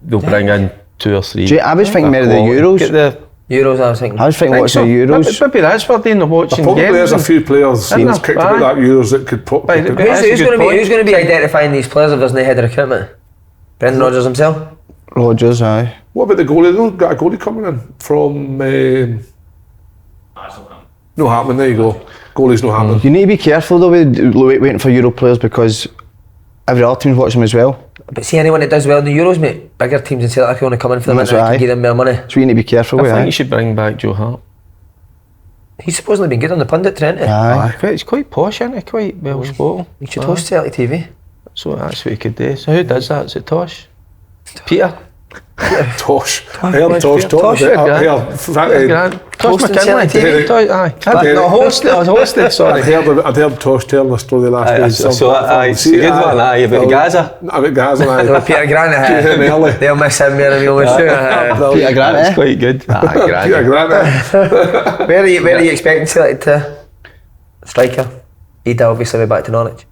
they'll bring in 2 or 3. I was thinking more of the Euros. Euros, I was thinking. I was thinking watching the Euros. Maybe that's what they're doing, watching Probably games. there's a few players that's kicked about that Euros that could put. Right, Who's going to be identifying these players if there's no head of recruitment? Brendan Rodgers himself? Rodgers, aye. What about the goalie? They don't got a goalie coming in from. No happening. There you go. Goalie's no happening. You need to be careful though with waiting for Euro players because every other team's watching them as well. But see anyone that does well in the Euros, mate, bigger teams in Celtic want to come in for them and That's right. give them more money. So you need to be careful with I think you that. should bring back Joe Hart. He's supposedly been good on the pundit, hasn't he? Aye. He's quite posh, isn't he? Quite well spoken. He should host Celtic TV. So that's what he could do. So who does that? Is it Tosh? Peter? Tosh. I heard Tosh talking Tosh, about yeah. Tosh Hosting McKinley. Celtic Tosh, aye. Not hosted, I was hosted, sorry. I'd heard Tosh telling the story last Aye, day. so aye, it's a good one, aye, about Gaza. About Gaza, aye. Peter Grant, they'll miss him more than we'll miss you. Peter Grant, That's quite good. Peter Grant. Where are you expecting Celtic to striker? He'd obviously be back to Norwich.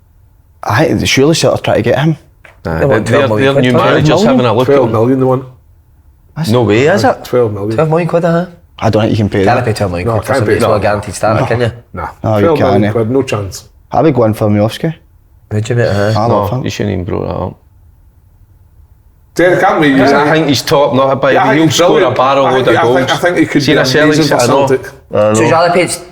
I think surely Celtic try to get him. They want 12 Their million new quid. manager's having a look 12 at million the one. No way, is it? 12 million. 12 million quid, huh? I don't think you can pay Can't that. pay 12 million No, quid for can't somebody pay that's not a that. guaranteed starter, can you? Nah. No, you 12 million can't. quid, no chance. I'd be going for Miovski. Would you, mate? I love No, him. you shouldn't even brought that up. Derek, can't we use I think he's top, not a bit. I think He'll he's score a brilliant. barrel load of goals. I think he could See be the Celtic amazing for I know. Celtic. So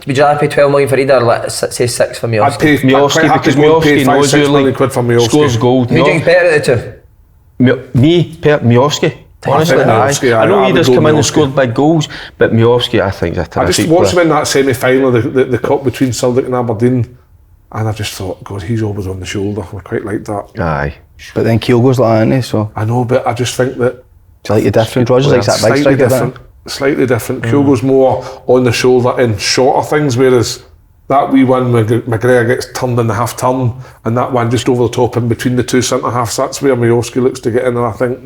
would you rather pay 12 million for either, or like, say 6 for I'd Miovski? pay Miovski, because Miovski knows your league. quid for Miovski. Scores goals. Who do you think's better at the two? Miovski. Honestly, think Miovski, I know I he would does go come in and Miovski. scored big goals, but Miovski, I think, is a I terrific just watched him player. in that semi-final of the cup between Celtic and Aberdeen, and I just thought, God, he's always on the shoulder. I quite like that. Aye. But then Keel goes like that, isn't he? So I know, but I just think that do you like the different? Rodgers likes that big slightly striker, different. Slightly different. Kyogo's more on the shoulder in shorter things, whereas that wee one McGregor gets turned in the half turn, and that one just over the top in between the two centre halves. That's where Miovski looks to get in, and I think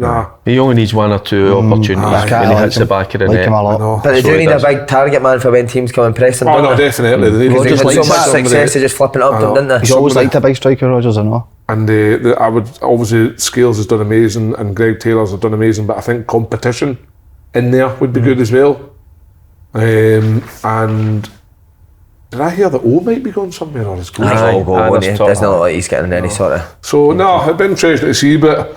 He only needs 1 or 2 opportunities when he I hits like the back of the like net. him a lot. no. But they So do he need a does. big target man for when teams come and press them, Oh don't no, they? definitely. They need Because to they've just had so like much somebody- success of just flipping it up to them, didn't they? He's always liked a big striker, Rodgers, I know. And I would obviously Scales has done amazing, and Greg Taylor's have done amazing. But I think competition in there would be good as well. And did I hear that O might be going somewhere, or is going? He's all goal, Aye, won't he? that's top. Doesn't look like he's getting any sort of... So no, it'd be interesting to see. But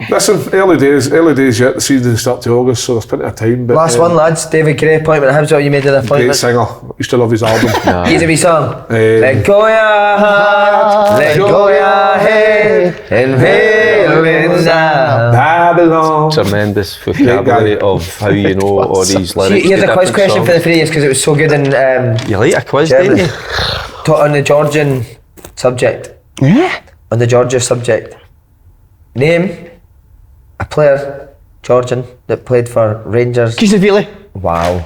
listen, early days yet. The season starts to August, so there's plenty of time. But Last one, lads. David Gray appointment. How's what you made of the great appointment? singer. Used to love his album. He's a wee song. Let go your heart, let go your head, and veil in now. Babylon. Tremendous vocabulary of how you know all these lyrics. Here's to a quiz different question for the songs. three of you because it was so good in You like a quiz, German. don't you? On the Georgian subject. Yeah. On the Georgia subject. Name a player, Georgian, that played for Rangers. Kizavili. Wow.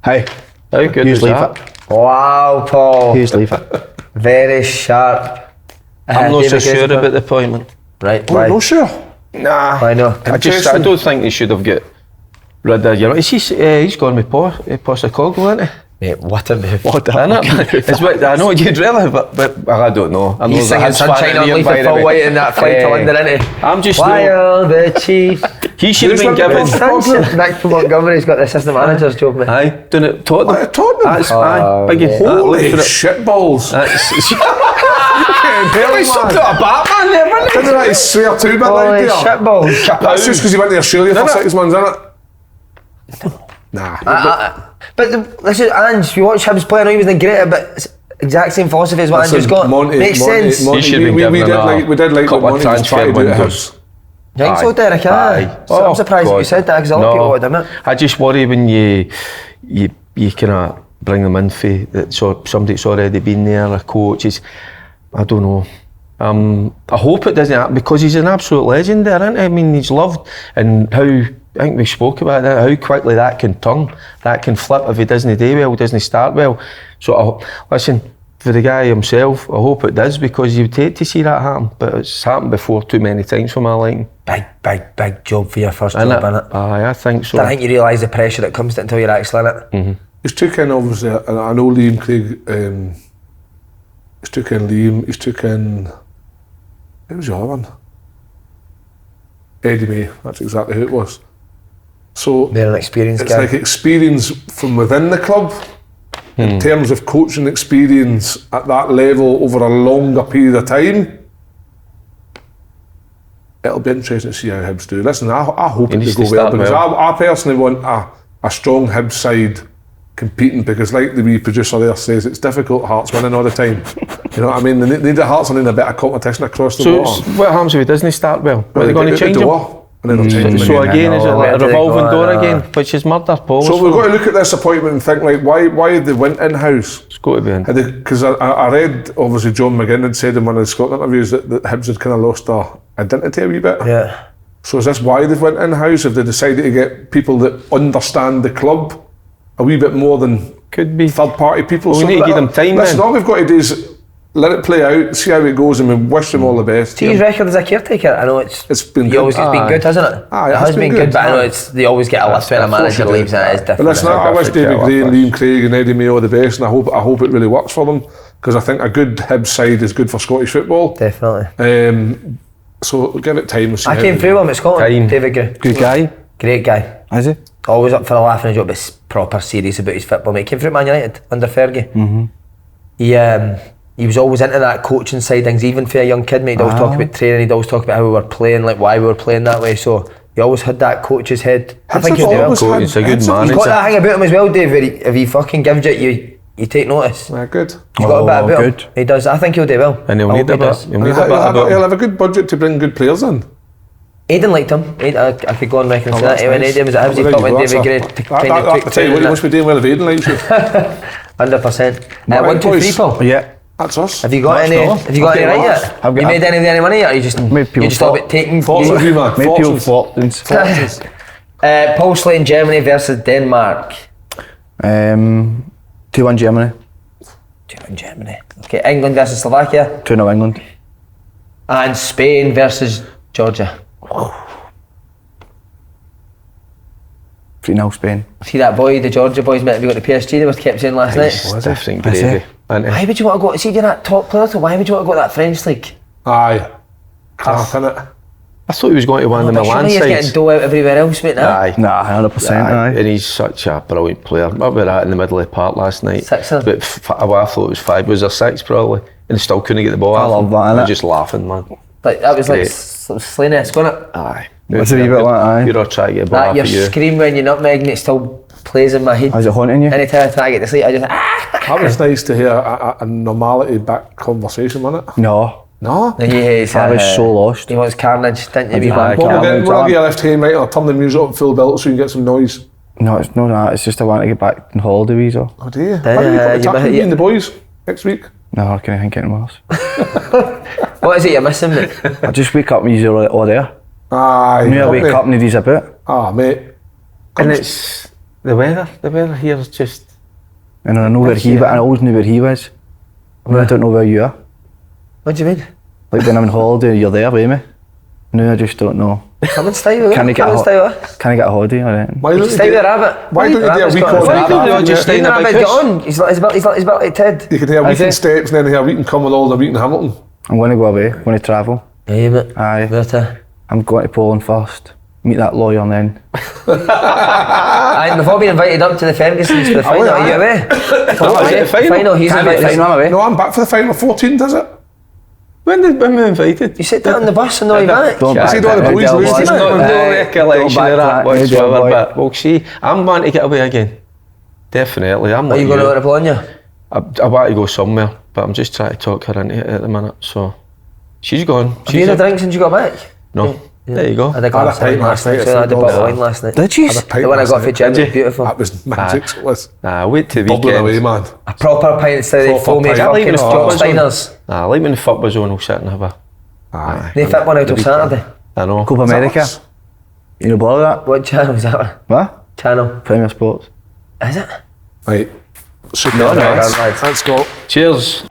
Hey, How good you is leave that? it. Wow, Paul. You leave it. Very sharp. I'm not so David sure Gray's about the appointment. Right, Oh, why? no sure. Nah. Why not? I don't think they should have got rid of, you know, he's gone with Postecoglou, isn't he? Mate, what a move. What the I know, it's what, I know you'd really, but I don't know. I know He's that singing his fan Sunshine of on the Leaf at full environment. white in that flight to London, isn't he? I'm just Wild the Chief. he should have been given. Nick from Montgomery's got the assistant manager's job, mate. Aye, doing it Tottenham. Tottenham. That's aye, big. Holy shitballs. He's some sort of Batman there, wasn't he? Didn't that he swear too bit Holy like there? shitballs. That's just because he went to Australia for 6 months, isn't it? Nah. But listen, Ange, you watch Hibs play, I know he wasn't great, but exact same philosophy as what Andrew's got. Makes sense. He should have been given we did like couple what of Monty was trying transfer to do at windows. Hibs. You think so, Derek? So I'm surprised that you said that because a lot of people would, didn't it? I just worry when you kind of bring them in for that, so somebody that's already been there, a coach. I don't know. I hope it doesn't happen because he's an absolute legend there, isn't he? I mean, he's loved, and how I think we spoke about that, how quickly that can turn, that can flip if he doesn't do well, doesn't start well. So listen, for the guy himself, I hope it does because you'd hate to see that happen, but it's happened before too many times for my liking. Big job for your first job, innit? Aye, I think so. I think you realise the pressure that comes to it until you're actually in it. Mm-hmm. He's took in obviously, and I know Liam Craig. He's took in Liam. He's took in. Who was the other one? Eddie May. That's exactly who it was. So they're an experienced it's guy. like experience from within the club. In terms of coaching experience at that level over a longer period of time, it'll be interesting to see how Hibs do. Listen, I hope it go well because I personally want a strong Hibs side competing because, like the wee producer there says, it's difficult. Hearts winning all the time. You know what I mean? They need the Hearts in a bit of competition across the water. So what happens if he doesn't start well? Are they going to change him? And then they'll change him So again, is it like a revolving door again, no. which is murder, Paul? So we've got to look at this appointment and think, like, why they went in-house? It's got to be in. Because I read, obviously, John McGinn had said in one of the Scotland interviews that Hibs had kind of lost their identity a wee bit. Yeah. So is this why they've went in-house? Have they decided to get people that understand the club a wee bit more than could be third-party people? Well, we need to give them time. Listen, all we've got to do is let it play out, see how it goes, and we wish them all the best. See his record as a caretaker. I know it's been good. It's been good, hasn't it? Aye, it has been good, but I know they always get a lift when a manager leaves, and it is different. But listen, I wish David Gray and Liam Craig and Eddie May all the best, and I hope it really works for them because I think a good Hibs side is good for Scottish football. Definitely. So we'll give it time. And see I came through him at Scotland. David Gray. Good guy. Great guy. Is he? Always up for a laugh and a joke, but proper serious about his football. Mate, came through Man United under Fergie. He was always into that coaching side things, even for a young kid, mate. He'd always talk about training, he'd always talk about how we were playing, like why we were playing that way. So he always had that coach's head. I think he'll do well. He's a good man. He's got that thing about him as well, Dave, where if he fucking gives it, you take notice. Good. He's got a bit about him. He does. I think he'll do well. And he'll need a bit. He'll have a good budget to bring good players in. Aidan liked him. I could go on record and say that. When Aidan was at Hibs, he thought when David Gray I tell you what, you must be doing well if Aidan likes you. 100%. 1, 2, 3, Paul. Yeah. That's us. Have you got any right yet? Have you made any money yet? Or you just thought about taking fortunes? Paul Slade in Germany versus Denmark. 2-1 Germany. 2-1 Germany. Okay, England versus Slovakia. 2-0 England. And Spain versus Georgia. 3-0 Spain. See that boy, the Georgia boys meant to be going to PSG, they were kept saying last night. It's different gravy. Why would you want to go, see you're that top player, so why would you want to go to that French league? Aye. Class, innit? I thought he was going to one of the Milan sides. He's getting dough out everywhere else, mate, now. Aye. Nah, 100%. Aye. And he's such a brilliant player. What about that in the middle of the park last night? Sixer. But I thought it was 5. Was there 6 probably? And he still couldn't get the ball. I love that, I innit? was just laughing, man. Like, that was like Slane-esque, wasn't it? Aye. What's a wee bit like aye? You're all trying to get a ball That off your of you. scream when you're nutmeg and it still plays in my head. Is it haunting you? Anytime I try to get to sleep, I just That was nice to hear a normality back conversation, wasn't it? No. No? I was so lost. He wants carnage, didn't you? Well, we'll get your left hand, mate. I'll turn the music up full belt so you can get some noise. No, it's not that. It's just I want to get back on holiday visa. Oh, do you? How do you put the tackle in the boys next week? No, I can't think anything else. What is it you're missing, mate? I just wake up and he's all there. Aye. I wake up and he's a bit. Ah, mate. And it's the weather here is just... And I know where he was, I always knew where he was. I don't know where you are. What do you mean? Like when I'm on holiday, you're there with me. No, I just don't know. Come and stay with us. Can I get a holiday or anything? Why don't you stay with Rabbit? Why don't you do a week on Rabbit? Just stay in the big on. He's like Ted. You could do a week in Steps and then have a week in Cumbernauld and a week in Hamilton. I'm going to go away. I'm going to travel. Yeah, mate. Aye. Where to? I'm going to Poland first. Meet that lawyer and then. Aye, we've all been invited up to the Fergusons for the final. Are you away? Final, he's invited. No, I'm back for the final. 14th, is it? When we invited? You sit down on the bus and now you're back. Don't I see all the boys lose There's tonight. no recollection of that whatsoever, boy. but we'll see. I'm wanting to get away again. Definitely. I'm Are like you going to Bologna? I want to go somewhere, but I'm just trying to talk her into it at the minute. So she's gone. Have you had a drink since you got back? No. Yeah. There you go. I had a glass of wine last night. So I had a bottle of wine last night. Did you? The one I got for gym was beautiful. That was magic. It was. Nah, wait till the Bubbling weekend. away, man. A proper pint instead of the Proper foamy pint. fucking Jock Steiners. Nah, like when the fuck was on, we'll sit and have a. Aye. They fit one out till Saturday. I know. Copa America. You know bother that? What channel is that one? What? Channel. Premier Sports. Is it? Right. Super No, lads. lads. Let's go. Cheers.